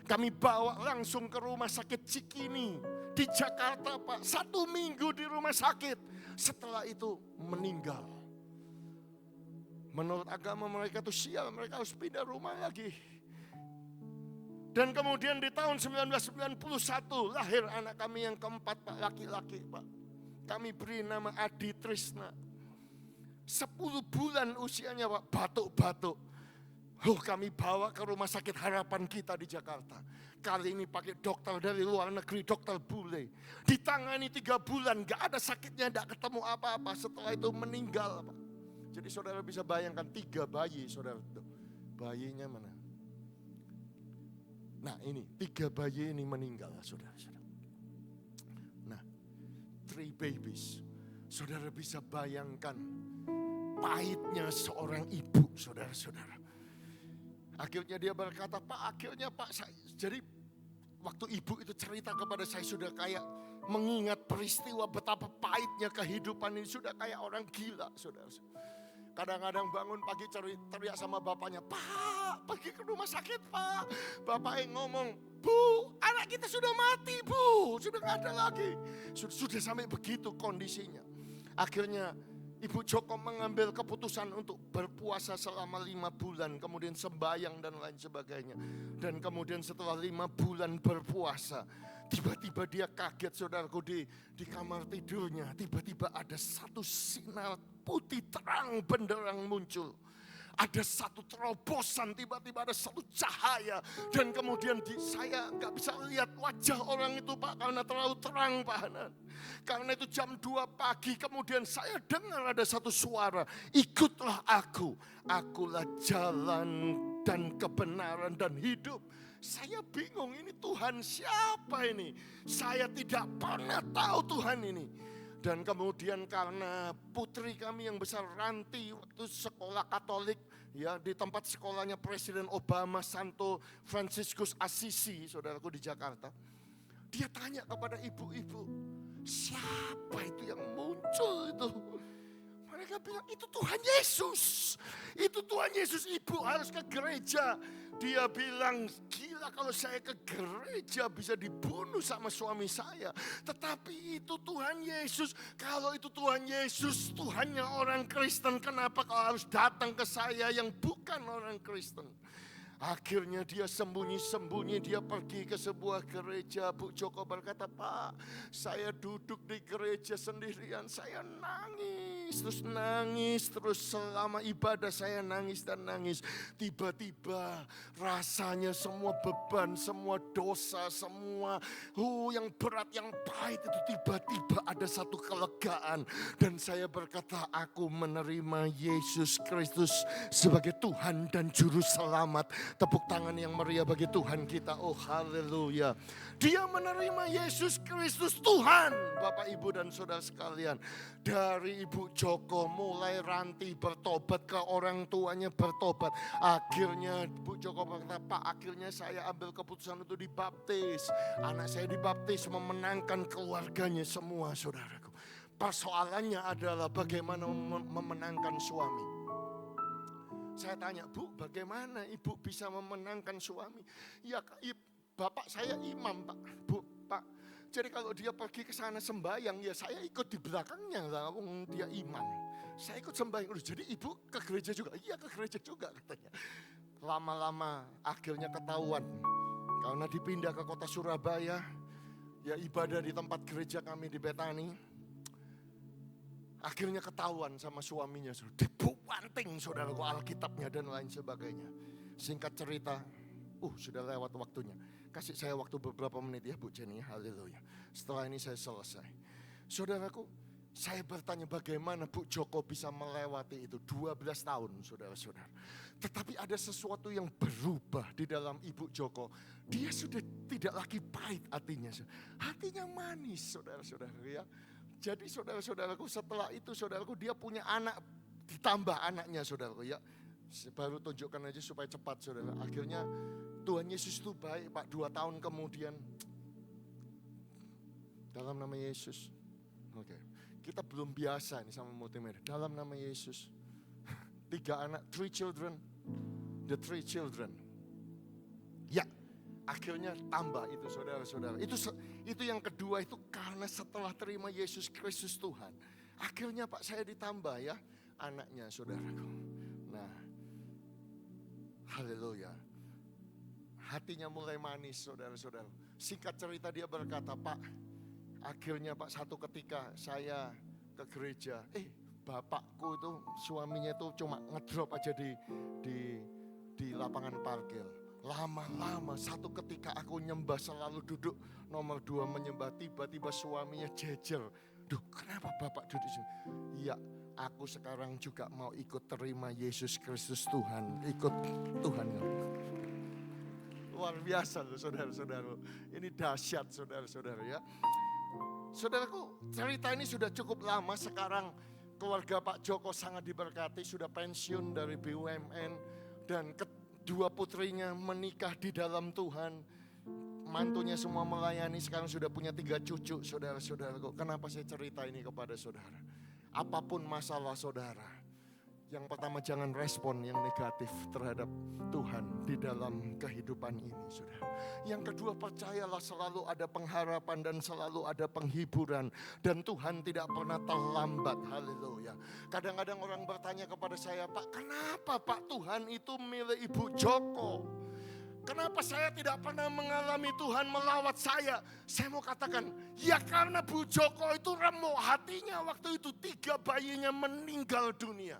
Speaker 3: Kami bawa langsung ke rumah sakit Cikini di Jakarta Pak. 1 minggu di rumah sakit. Setelah itu meninggal. Menurut agama mereka itu sial, mereka harus pindah rumah lagi. Dan kemudian di tahun 1991 lahir anak kami yang keempat Pak, laki-laki Pak. Kami beri nama Adi Trisna. 10 bulan usianya Pak, batuk-batuk. Kami bawa ke rumah sakit Harapan Kita di Jakarta. Kali ini pakai dokter dari luar negeri, dokter bule. Ditangani 3 bulan, gak ada sakitnya, gak ketemu apa-apa. Setelah itu meninggal Pak. Jadi saudara bisa bayangkan 3 bayi saudara. Bayinya mana? Nah ini 3 bayi ini meninggal saudara-saudara. Nah 3 babies. Saudara bisa bayangkan pahitnya seorang ibu saudara-saudara. Akhirnya dia berkata, Pak jadi waktu ibu itu cerita kepada saya sudah kayak mengingat peristiwa betapa pahitnya kehidupan ini. Sudah kayak orang gila saudara. Kadang-kadang bangun pagi teriak sama bapaknya, Pak pergi ke rumah sakit Pak. Bapak yang ngomong, Bu anak kita sudah mati Bu, sudah gak ada lagi. Sudah sampai begitu kondisinya. Akhirnya Ibu Joko mengambil keputusan untuk berpuasa selama 5 bulan. Kemudian sembahyang dan lain sebagainya. Dan kemudian setelah 5 bulan berpuasa, tiba-tiba dia kaget saudaraku di kamar tidurnya. Tiba-tiba ada satu sinar putih terang benderang muncul. Ada satu terobosan, tiba-tiba ada satu cahaya. Dan kemudian saya gak bisa lihat wajah orang itu Pak, karena terlalu terang Pak Hanan. Karena itu jam 2 pagi kemudian saya dengar ada satu suara, ikutlah akulah jalan dan kebenaran dan hidup. Saya bingung, ini Tuhan siapa ini? Saya tidak pernah tahu Tuhan ini. Dan kemudian karena putri kami yang besar Ranti waktu sekolah Katolik ya di tempat sekolahnya Presiden Obama Santo Franciscus Assisi saudaraku di Jakarta. Dia tanya kepada ibu-ibu, siapa itu yang muncul itu? Mereka bilang itu Tuhan Yesus. Itu Tuhan Yesus, ibu harus ke gereja. Dia bilang gila kalau saya ke gereja bisa dibunuh sama suami saya. Tetapi itu Tuhan Yesus. Kalau itu Tuhan Yesus, Tuhannya orang Kristen, kenapa kau harus datang ke saya yang bukan orang Kristen? Akhirnya dia sembunyi-sembunyi, dia pergi ke sebuah gereja. Bu Joko berkata, Pak saya duduk di gereja sendirian, saya nangis terus selama ibadah saya nangis dan nangis. Tiba-tiba rasanya semua beban, semua dosa, semua yang berat, yang pahit itu tiba-tiba ada satu kelegaan. Dan saya berkata, aku menerima Yesus Kristus sebagai Tuhan dan Juru Selamat. Tepuk tangan yang meriah bagi Tuhan kita. Oh haleluya. Dia menerima Yesus Kristus Tuhan. Bapak Ibu dan saudara sekalian. Dari Ibu Joko mulai Ranti bertobat, ke orang tuanya bertobat. Akhirnya Ibu Joko berkata, Pak akhirnya saya ambil keputusan untuk dibaptis. Anak saya dibaptis, memenangkan keluarganya semua saudaraku. Persoalannya adalah bagaimana memenangkan suami. Saya tanya, Bu, bagaimana ibu bisa memenangkan suami? Ya, bapak saya imam, Pak. Bu, Pak. Jadi kalau dia pergi ke sana sembahyang, ya saya ikut di belakangnya lah, dia imam. Saya ikut sembahyang. Jadi ibu ke gereja juga? Iya, ke gereja juga katanya. Lama-lama akhirnya ketahuan. Karena dipindah ke kota Surabaya, ya ibadah di tempat gereja kami di Betani. Akhirnya ketahuan sama suaminya, dibuanting saudaraku Alkitabnya dan lain sebagainya. Singkat cerita, sudah lewat waktunya. Kasih saya waktu beberapa menit ya Bu Jenny, haleluya. Setelah ini saya selesai. Saudaraku, saya bertanya bagaimana Bu Joko bisa melewati itu 12 tahun saudara-saudara. Tetapi ada sesuatu yang berubah di dalam Ibu Joko. Dia sudah tidak lagi pahit hatinya. Hatinya manis saudara-saudara ya. Jadi saudara-saudaraku setelah itu saudaraku dia punya anak, ditambah anaknya saudaraku ya. Baru tunjukkan aja supaya cepat saudara. Akhirnya Tuhan Yesus itu baik Pak, 2 tahun kemudian. Dalam nama Yesus. Oke. Kita belum biasa nih sama multimedia. Dalam nama Yesus. 3 anak, 3 children. The 3 children. Ya. Akhirnya tambah itu saudara-saudara. Itu yang kedua itu karena setelah terima Yesus Kristus Tuhan. Akhirnya Pak saya ditambah ya anaknya saudaraku. Nah haleluya. Hatinya mulai manis saudara-saudara. Singkat cerita dia berkata, Pak akhirnya Pak satu ketika saya ke gereja. Bapakku itu suaminya itu cuma ngedrop aja di lapangan parkir. Lama-lama satu ketika aku nyembah selalu duduk nomor 2 menyembah, tiba-tiba suaminya jejer. Duh kenapa Bapak duduk di sini? Iya aku sekarang juga mau ikut terima Yesus Kristus Tuhan. Ikut Tuhan. Luar biasa loh saudara-saudara. Ini dahsyat saudara-saudara ya. Saudaraku, cerita ini sudah cukup lama. Sekarang keluarga Pak Joko sangat diberkati, sudah pensiun dari BUMN. Dan kedua putrinya menikah di dalam Tuhan. Mantunya semua melayani, sekarang sudah punya 3 cucu saudara-saudaraku. Kenapa saya cerita ini kepada saudara? Apapun masalah saudara, yang pertama jangan respon yang negatif terhadap Tuhan di dalam kehidupan ini, saudara. Yang kedua, percayalah selalu ada pengharapan dan selalu ada penghiburan. Dan Tuhan tidak pernah terlambat, haleluya. Kadang-kadang orang bertanya kepada saya, Pak, kenapa Pak Tuhan itu milih Ibu Joko? Kenapa saya tidak pernah mengalami Tuhan melawat saya? Saya mau katakan, ya karena Bu Joko itu remuk hatinya waktu itu 3 bayinya meninggal dunia.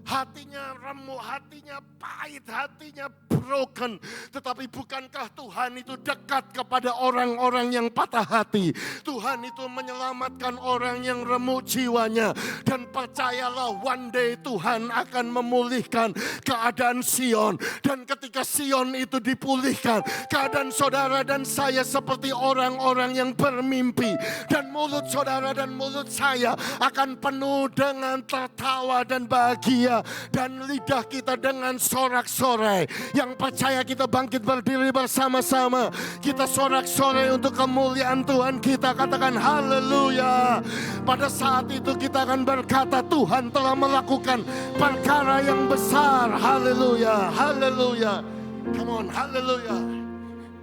Speaker 3: Hatinya remuk, hatinya pahit, hatinya broken. Tetapi bukankah Tuhan itu dekat kepada orang-orang yang patah hati? Tuhan itu menyelamatkan orang yang remuk jiwanya. Dan percayalah one day Tuhan akan memulihkan keadaan Sion. Dan ketika Sion itu dipulihkan, keadaan saudara dan saya seperti orang-orang yang bermimpi. Dan mulut saudara dan mulut saya akan penuh dengan tertawa dan bahagia. Dan lidah kita dengan sorak-sorai. Yang percaya kita bangkit berdiri bersama-sama. Kita sorak-sorai untuk kemuliaan Tuhan kita. Katakan haleluya. Pada saat itu kita akan berkata, Tuhan telah melakukan perkara yang besar. Haleluya, haleluya. Come on, haleluya.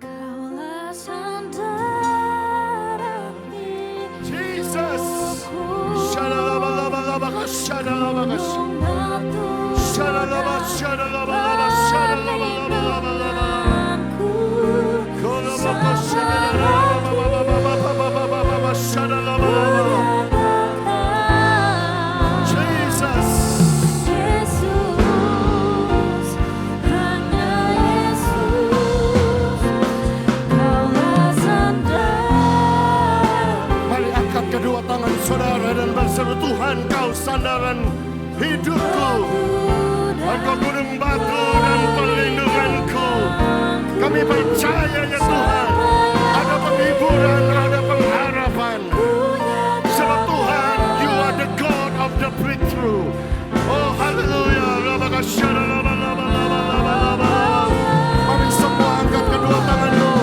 Speaker 1: Kaulah sandaran
Speaker 3: Jesus. Shadalabalabalabaka, shadalabaka, shadalaba, shadalabalaba, shadalabalabalaba. Kolabaka, shadalabalabalaba, shadalabalaba. Jesus.
Speaker 1: Yesus, hanya Yesus, Kaulah sandaran.
Speaker 3: Mari angkat kedua tangan saudara dan berseru, Tuhan Kau sandaran hidupku. Engkau gunung batu dan perlindunganku. Kami percaya ya Tuhan, ada penghiburan, ada pengharapan. Sebab Tuhan, You are the God of the breakthrough. Oh haleluya. Mari semua angkat kedua tanganmu.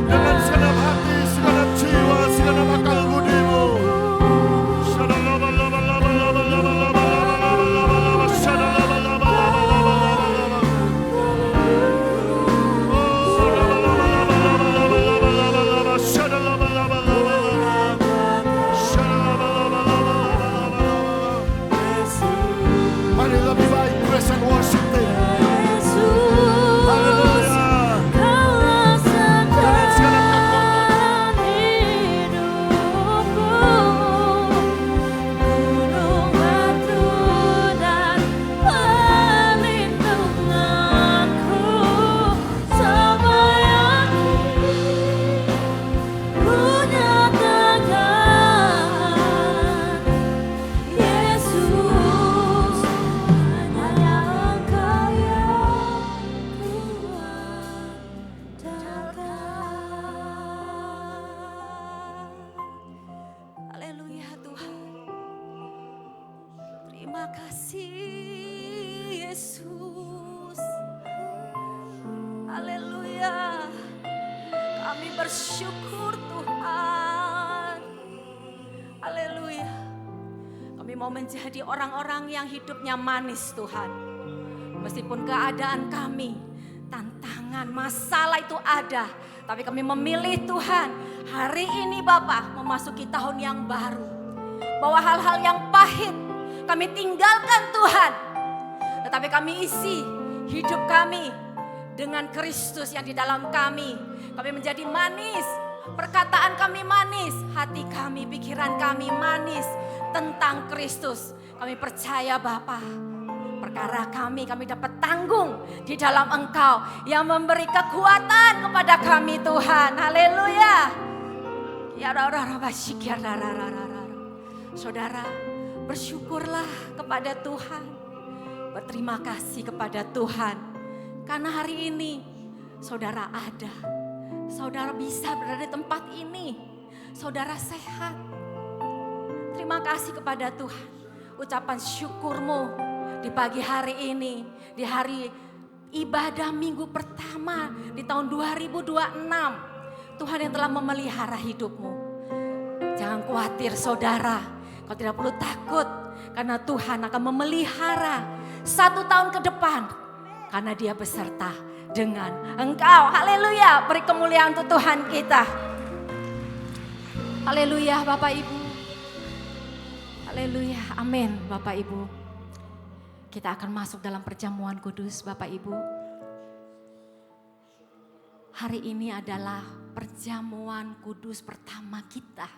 Speaker 3: Dengan segenap hati, segenap jiwa, segenap akal budimu. Mari lebih baik praise and worship Him. Haleluya.
Speaker 1: Kaulah sandaran hidupku, gunung batu dan perlindunganku. Sampai akhir ku nyatakan, Yesus, hanya Engkau yang Tuhan datang. Haleluya Tuhan. Terima kasih Yesus. Haleluya. Kami bersyukur Tuhan. Haleluya. Kami mau menjadi orang-orang yang hidupnya manis Tuhan. Meskipun keadaan kami, tantangan, masalah itu ada. Tapi kami memilih Tuhan, hari ini Bapa memasuki tahun yang baru. Bahwa hal-hal yang pahit kami tinggalkan Tuhan. Tetapi kami isi hidup kami dengan Kristus yang di dalam kami. Kami menjadi manis, perkataan kami manis, hati kami, pikiran kami manis tentang Kristus. Kami percaya Bapa, perkara kami dapat tanggung di dalam Engkau yang memberi kekuatan kepada kami Tuhan. Haleluya. Ya Saudara, bersyukurlah kepada Tuhan. Berterima kasih kepada Tuhan. Karena hari ini saudara ada. Saudara bisa berada di tempat ini. Saudara sehat. Terima kasih kepada Tuhan. Ucapan syukurmu di pagi hari ini. Di hari ibadah minggu pertama di tahun 2026. Tuhan yang telah memelihara hidupmu. Jangan khawatir saudara. Kau tidak perlu takut. Karena Tuhan akan memelihara 1 tahun ke depan. Karena Dia beserta dengan engkau. Haleluya. Beri kemuliaan untuk Tuhan kita. Haleluya Bapak Ibu. Haleluya. Amin Bapak Ibu. Kita akan masuk dalam perjamuan kudus Bapak Ibu. Hari ini adalah perjamuan kudus pertama kita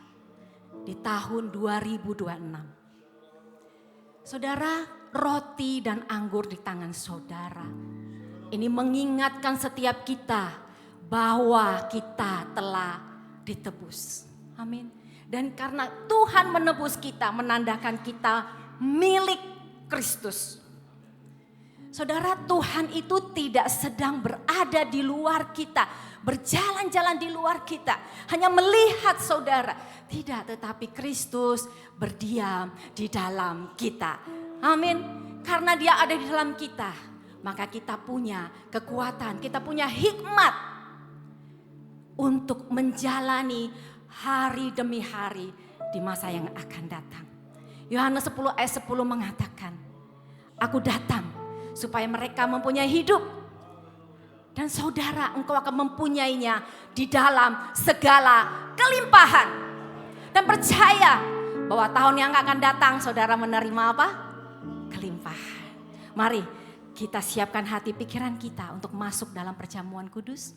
Speaker 1: di tahun 2026. Saudara, roti dan anggur di tangan saudara. Ini mengingatkan setiap kita bahwa kita telah ditebus. Amin. Dan karena Tuhan menebus kita, menandakan kita milik Kristus. Saudara, Tuhan itu tidak sedang berada di luar kita, berjalan-jalan di luar kita, hanya melihat saudara. Tidak, tetapi Kristus berdiam di dalam kita. Amin. Karena Dia ada di dalam kita, maka kita punya kekuatan, kita punya hikmat untuk menjalani hari demi hari di masa yang akan datang. Yohanes 10 ayat 10 mengatakan, aku datang supaya mereka mempunyai hidup. Dan saudara, engkau akan mempunyainya di dalam segala kelimpahan. Dan percaya bahwa tahun yang akan datang saudara menerima apa? Kelimpahan. Mari kita siapkan hati pikiran kita untuk masuk dalam perjamuan kudus.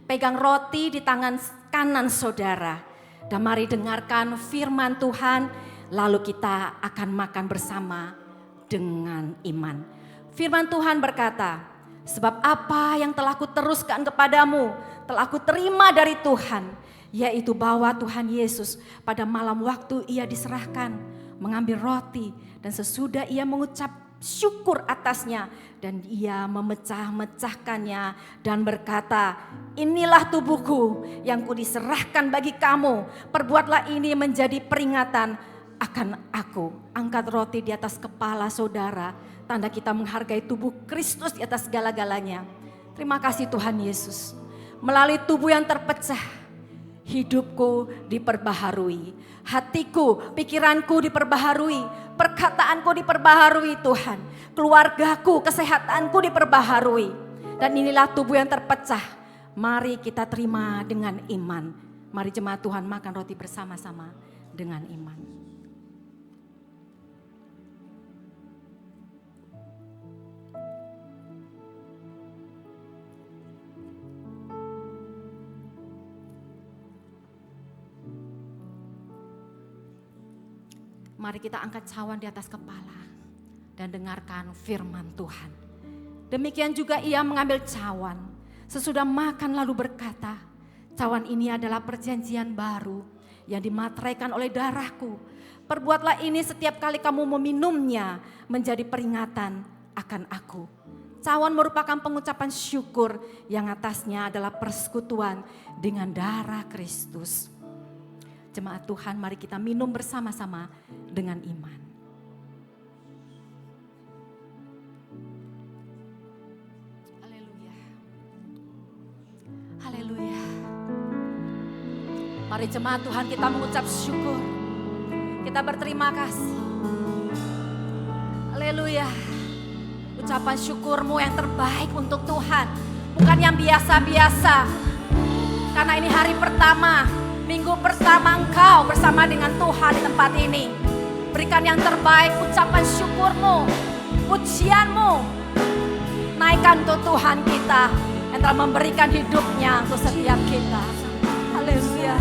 Speaker 1: Pegang roti di tangan kanan saudara. Dan mari dengarkan firman Tuhan. Lalu kita akan makan bersama dengan iman. Firman Tuhan berkata, sebab apa yang telah kuteruskan kepadamu telah kuterima dari Tuhan. Yaitu bahwa Tuhan Yesus pada malam waktu Ia diserahkan mengambil roti. Dan sesudah Ia mengucap syukur atasnya dan Ia memecah-mecahkannya dan berkata, inilah tubuhku yang kudiserahkan bagi kamu, perbuatlah ini menjadi peringatan akan aku. Angkat roti di atas kepala saudara, tanda kita menghargai tubuh Kristus di atas segala-galanya. Terima kasih Tuhan Yesus, melalui tubuh yang terpecah hidupku diperbaharui, hatiku, pikiranku diperbaharui, perkataanku diperbaharui Tuhan. Keluargaku, kesehatanku diperbaharui. Dan inilah tubuh yang terpecah. Mari kita terima dengan iman. Mari jemaat Tuhan makan roti bersama-sama dengan iman. Mari kita angkat cawan di atas kepala dan dengarkan firman Tuhan. Demikian juga Ia mengambil cawan. Sesudah makan lalu berkata, cawan ini adalah perjanjian baru yang dimateraikan oleh darahku. Perbuatlah ini setiap kali kamu meminumnya menjadi peringatan akan aku. Cawan merupakan pengucapan syukur yang atasnya adalah persekutuan dengan darah Kristus. Jemaat Tuhan, mari kita minum bersama-sama dengan iman. Haleluya. Haleluya. Mari jemaat Tuhan kita mengucap syukur. Kita berterima kasih. Haleluya. Ucapan syukurmu yang terbaik untuk Tuhan. Bukan yang biasa-biasa. Karena ini hari pertama. Minggu pertama engkau bersama dengan Tuhan di tempat ini. Berikan yang terbaik, ucapan syukurmu, pujianmu. Naikkan untuk Tuhan kita yang telah memberikan hidupnya untuk setiap kita. Haleluya.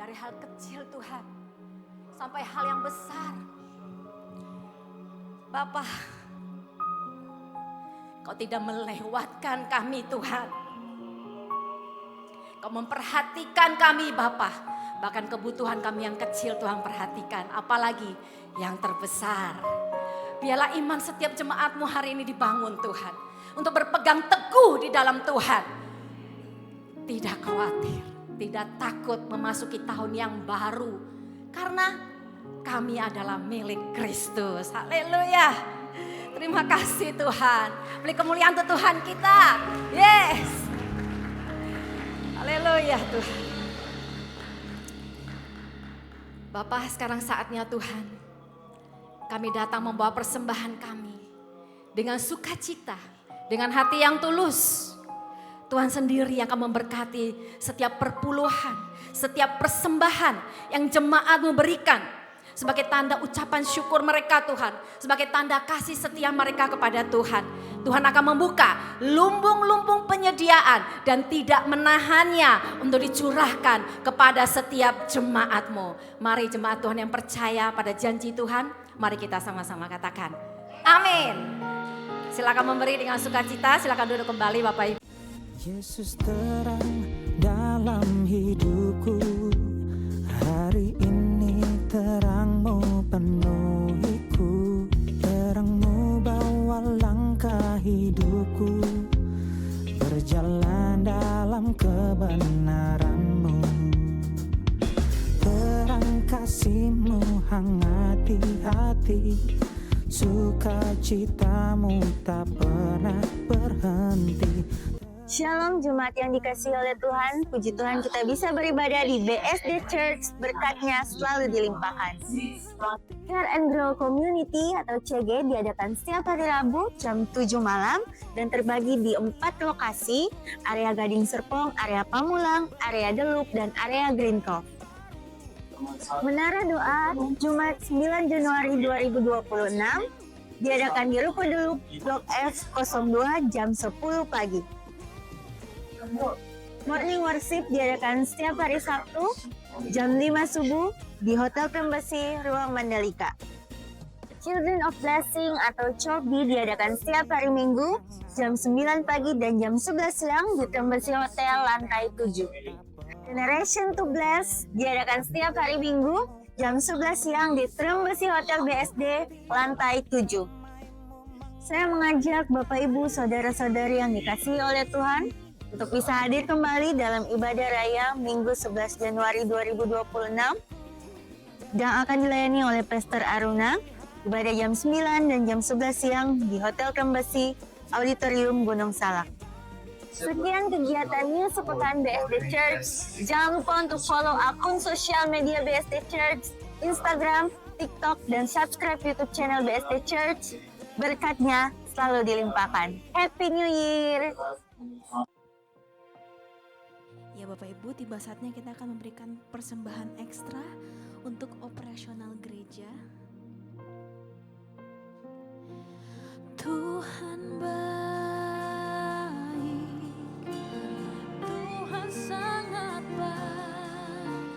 Speaker 4: Dari hal kecil Tuhan, sampai hal yang besar. Bapa, Kau tidak melewatkan kami Tuhan. Kau memperhatikan kami Bapa. Bahkan kebutuhan kami yang kecil Tuhan perhatikan. Apalagi yang terbesar. Biarlah iman setiap jemaat-Mu hari ini dibangun Tuhan. Untuk berpegang teguh di dalam Tuhan. Tidak khawatir, tidak takut memasuki tahun yang baru. Karena kami adalah milik Kristus. Haleluya. Terima kasih Tuhan. Beri kemuliaan untuk Tuhan kita. Yes. Haleluya Tuhan. Bapak, sekarang saatnya Tuhan. Kami datang membawa persembahan kami. Dengan sukacita. Dengan hati yang tulus. Tuhan sendiri yang akan memberkati setiap perpuluhan. Setiap persembahan yang jemaat-Mu berikan. Sebagai tanda ucapan syukur mereka Tuhan. Sebagai tanda kasih setia mereka kepada Tuhan. Tuhan akan membuka lumbung-lumbung penyediaan. Dan tidak menahannya untuk dicurahkan kepada setiap jemaat-Mu. Mari jemaat Tuhan yang percaya pada janji Tuhan. Mari kita sama-sama katakan. Amin. Silakan memberi dengan sukacita. Silakan duduk kembali Bapak Ibu.
Speaker 2: Yesus terang dalam hidupku. Hari ini terang-Mu penuhiku. Terang-Mu bawa langkah hidupku. Berjalan dalam kebenaran-Mu. Terang kasih-Mu hangati hati. Sukacita-Mu tak pernah berhenti.
Speaker 5: Shalom Jemaat yang dikasihi oleh Tuhan, puji Tuhan kita bisa beribadah di BSD Church, berkatnya selalu dilimpahkan. Care and Grow Community atau CG diadakan setiap hari Rabu jam 7 malam dan terbagi di 4 lokasi, area Gading Serpong, area Pamulang, area Delup, dan area Green Cove. Menara Doa Jumat 9 Januari 2026 diadakan di Ruko Delup Blok F02 jam 10 pagi. Morning Worship diadakan setiap hari Sabtu jam 5 subuh di Hotel Embassy Ruang Mandalika. Children of Blessing atau CHOBI diadakan setiap hari Minggu jam 9 pagi dan jam 11 siang di Embassy Hotel lantai 7. Generation to Bless diadakan setiap hari Minggu jam 11 siang di Embassy Hotel BSD lantai 7. Saya mengajak Bapak Ibu saudara-saudari yang dikasihi oleh Tuhan untuk bisa hadir kembali dalam ibadah raya Minggu 11 Januari 2026 yang akan dilayani oleh Pastor Aruna, ibadah jam 9 dan jam 11 siang di Hotel Embassy Auditorium Gunung Salak. Sekian kegiatannya sepekan BSD Church. Jangan lupa untuk follow akun sosial media BSD Church, Instagram, TikTok, dan subscribe YouTube channel BSD Church. Berkatnya selalu dilimpahkan. Happy New Year!
Speaker 1: Ya Bapak Ibu, tiba saatnya kita akan memberikan persembahan ekstra untuk operasional gereja. Tuhan baik, Tuhan sangat baik,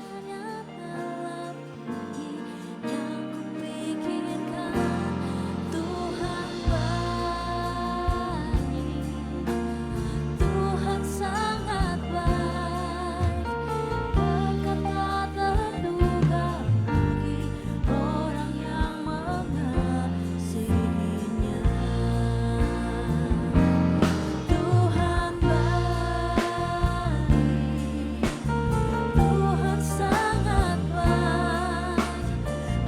Speaker 1: hanya dalam hati yang kupikirkan. Tuhan baik, Tuhan sangat baik, berkat tak terduga bagi orang yang mengasihinya. Tuhan baik, Tuhan sangat baik,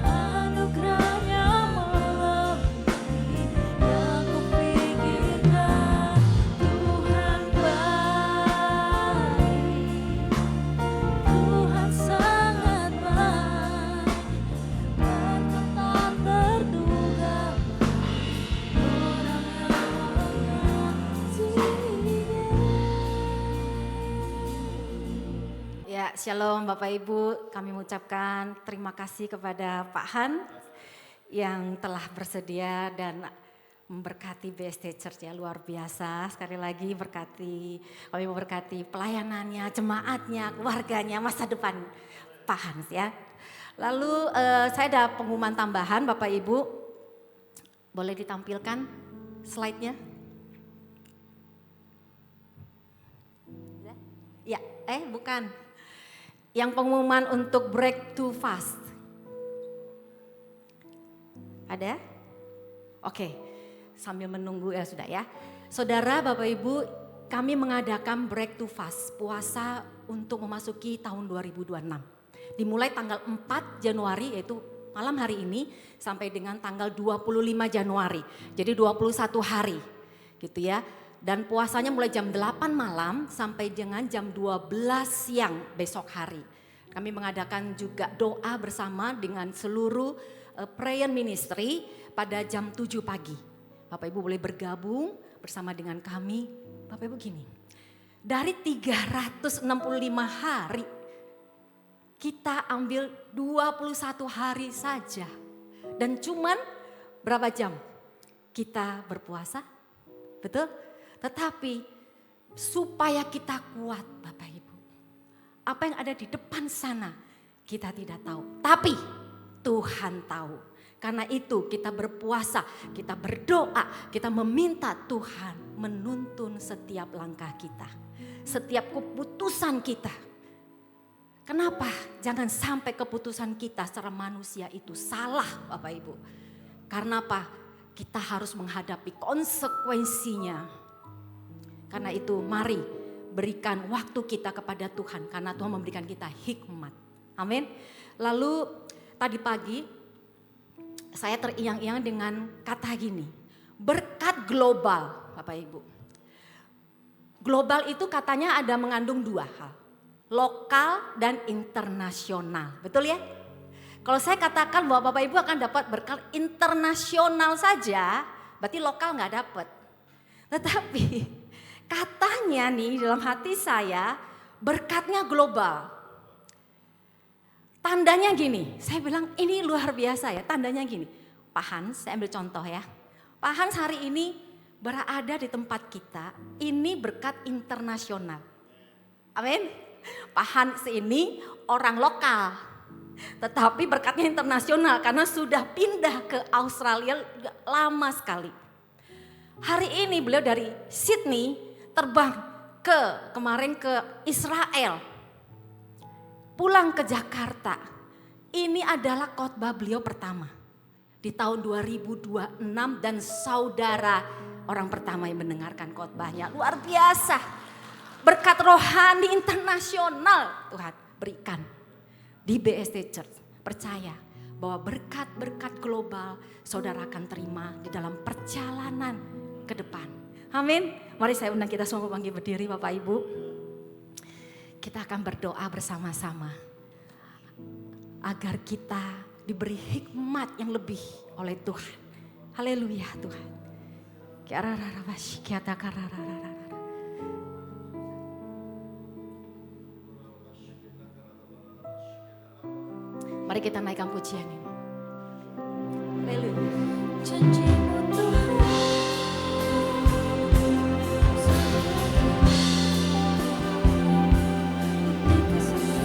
Speaker 1: anugerahnya melebihi yang kupikirkan. Tuhan baik, Tuhan sangat baik, berkat tak terduga orang yang mengasihinya.
Speaker 4: Ya, shalom Bapak Ibu. Kami mengucapkan terima kasih kepada Pak Han yang telah bersedia dan memberkati BSD Church ya, luar biasa. Sekali lagi kami memberkati pelayanannya, jemaatnya, keluarganya, masa depan Pak Hans ya. Lalu saya ada pengumuman tambahan Bapak Ibu, boleh ditampilkan slide-nya? Ya, bukan. Yang pengumuman untuk Break to Fast. Ada? Oke, sambil menunggu ya sudah ya. Saudara, Bapak Ibu, kami mengadakan Break to Fast, puasa untuk memasuki tahun 2026. Dimulai tanggal 4 Januari yaitu malam hari ini sampai dengan tanggal 25 Januari. Jadi 21 hari gitu ya. Dan puasanya mulai jam 8 malam sampai dengan jam 12 siang besok hari. Kami mengadakan juga doa bersama dengan seluruh prayer ministry pada jam 7 pagi. Bapak Ibu boleh bergabung bersama dengan kami. Bapak Ibu gini, dari 365 hari kita ambil 21 hari saja. Dan cuman berapa jam kita berpuasa? Betul? Tetapi supaya kita kuat Bapak Ibu. Apa yang ada di depan sana kita tidak tahu. Tapi Tuhan tahu. Karena itu kita berpuasa, kita berdoa, kita meminta Tuhan menuntun setiap langkah kita. Setiap keputusan kita. Kenapa? Jangan sampai keputusan kita secara manusia itu salah Bapak Ibu. Karena apa? Kita harus menghadapi konsekuensinya. Karena itu mari berikan waktu kita kepada Tuhan. Karena Tuhan memberikan kita hikmat. Amin. Lalu tadi pagi saya teringang-ingang dengan kata gini. Berkat global Bapak Ibu. Global itu katanya ada mengandung dua hal. Lokal dan internasional. Betul ya? Kalau saya katakan bahwa Bapak Ibu akan dapat berkat internasional saja, berarti lokal nggak dapat. Tetapi katanya nih dalam hati saya berkatnya global. Tandanya gini, saya bilang ini luar biasa ya, tandanya gini. Pak Hans, saya ambil contoh ya. Pak Hans hari ini berada di tempat kita, ini berkat internasional. Amin. Pak Hans ini orang lokal, tetapi berkatnya internasional karena sudah pindah ke Australia lama sekali. Hari ini beliau dari Sydney terbang kemarin ke Israel. Pulang ke Jakarta, ini adalah khotbah beliau pertama di tahun 2026 dan saudara orang pertama yang mendengarkan khotbahnya. Luar biasa, berkat rohani internasional Tuhan berikan di BSD Church. Percaya bahwa berkat-berkat global saudara akan terima di dalam perjalanan ke depan. Amin. Mari saya undang kita semua bangkit berdiri Bapak Ibu. Kita akan berdoa bersama-sama agar kita diberi hikmat yang lebih oleh Tuhan. Haleluya Tuhan. Mari kita naikkan pujian ini. Haleluya.
Speaker 1: Janjimu Tuhan.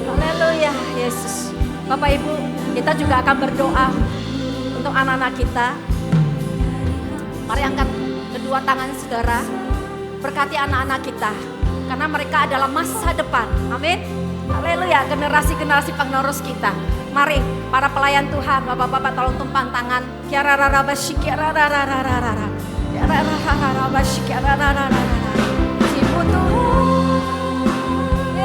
Speaker 4: Haleluya Yesus. Bapak Ibu, kita juga akan berdoa untuk anak-anak kita. Mari angkat kedua tangan saudara. Berkati anak-anak kita. Karena mereka adalah masa depan. Amin. Haleluya, generasi-generasi penerus kita. Mari para pelayan Tuhan, Bapak-bapak tolong tumpang tangan.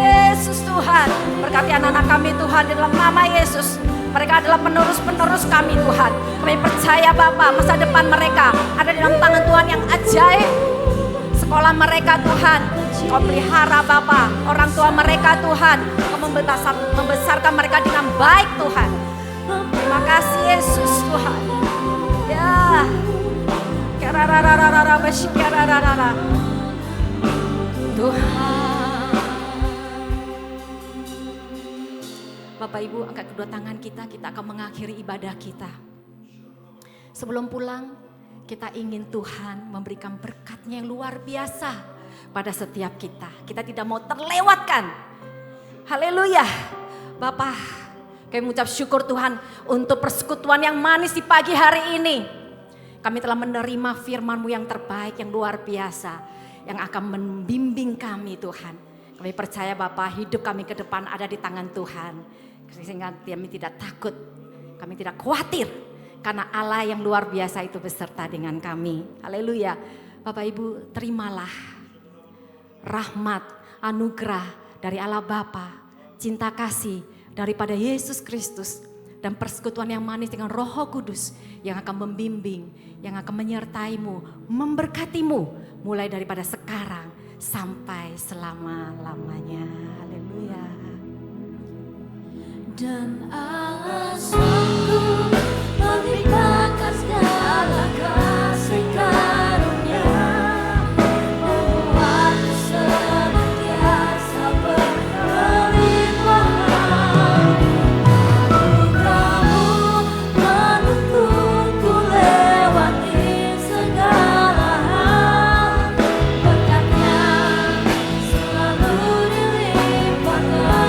Speaker 4: Yesus Tuhan, berkati anak-anak kami Tuhan di dalam nama Yesus. Mereka adalah penerus-penerus kami Tuhan. Kami percaya Bapa, masa depan mereka ada di dalam tangan Tuhan yang ajaib. Sekolah mereka Tuhan, Kau pelihara Bapa. Orang tua mereka Tuhan, Kau membesarkan mereka dengan baik Tuhan. Terima kasih Yesus Tuhan. Ya. Tuhan. Bapak Ibu angkat kedua tangan kita akan mengakhiri ibadah kita. Sebelum pulang, Kita ingin Tuhan memberikan berkat-Nya yang luar biasa pada setiap kita. Kita tidak mau terlewatkan. Haleluya. Bapak, kami mengucap syukur Tuhan untuk persekutuan yang manis di pagi hari ini. Kami telah menerima firman-Mu yang terbaik, yang luar biasa, yang akan membimbing kami Tuhan. Kami percaya Bapak, hidup kami ke depan ada di tangan Tuhan. Sehingga kami tidak takut, kami tidak khawatir. Karena Allah yang luar biasa itu beserta dengan kami. Haleluya. Bapak Ibu, terimalah rahmat, anugerah dari Allah Bapa, cinta kasih daripada Yesus Kristus, dan persekutuan yang manis dengan Roh Kudus yang akan membimbing, yang akan menyertaimu, memberkatimu mulai daripada sekarang sampai selama-lamanya. Haleluya.
Speaker 6: Dan Allah sanggup melimpahkan segala kasih karunia, membuatku senantiasa berkelimpahan. Anugerah-Mu menuntunku lewati segala hal, berkat-Nya selalu dilimpahkan.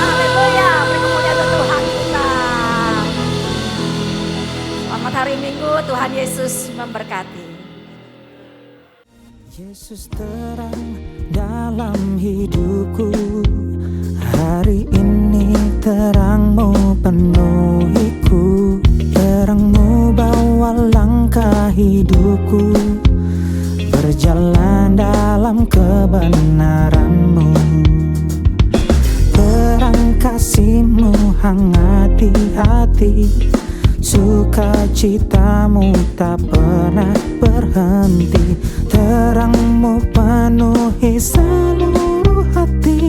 Speaker 4: Haleluya, beri kemuliaan untuk Tuhan kita. Selamat hari Minggu, Tuhan Yesus memberkati.
Speaker 2: Yesus terang dalam hidupku. Hari ini terang-Mu penuhiku. Terang-Mu bawa langkah hidupku, berjalan dalam kebenaran-Mu. Terang kasih-Mu hangati hati, sukacita-Mu tak pernah berhenti. Terang-Mu penuhi seluruh hati,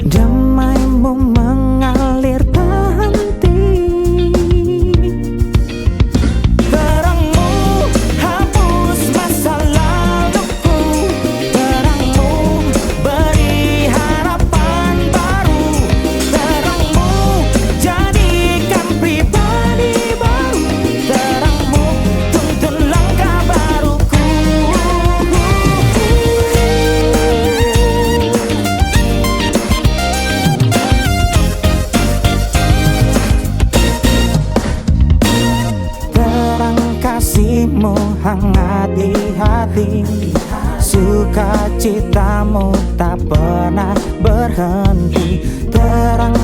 Speaker 2: damai-Mu mengalir tak henti. Terang-Mu hapus masa laluku, terang-Mu beri harapan baru, terang-Mu jadikan pribadi baru, terang-Mu tuntun langkah baruku. Terang kasih-Mu hangat di hati, sukacita-Mu tak pernah berhenti. Terang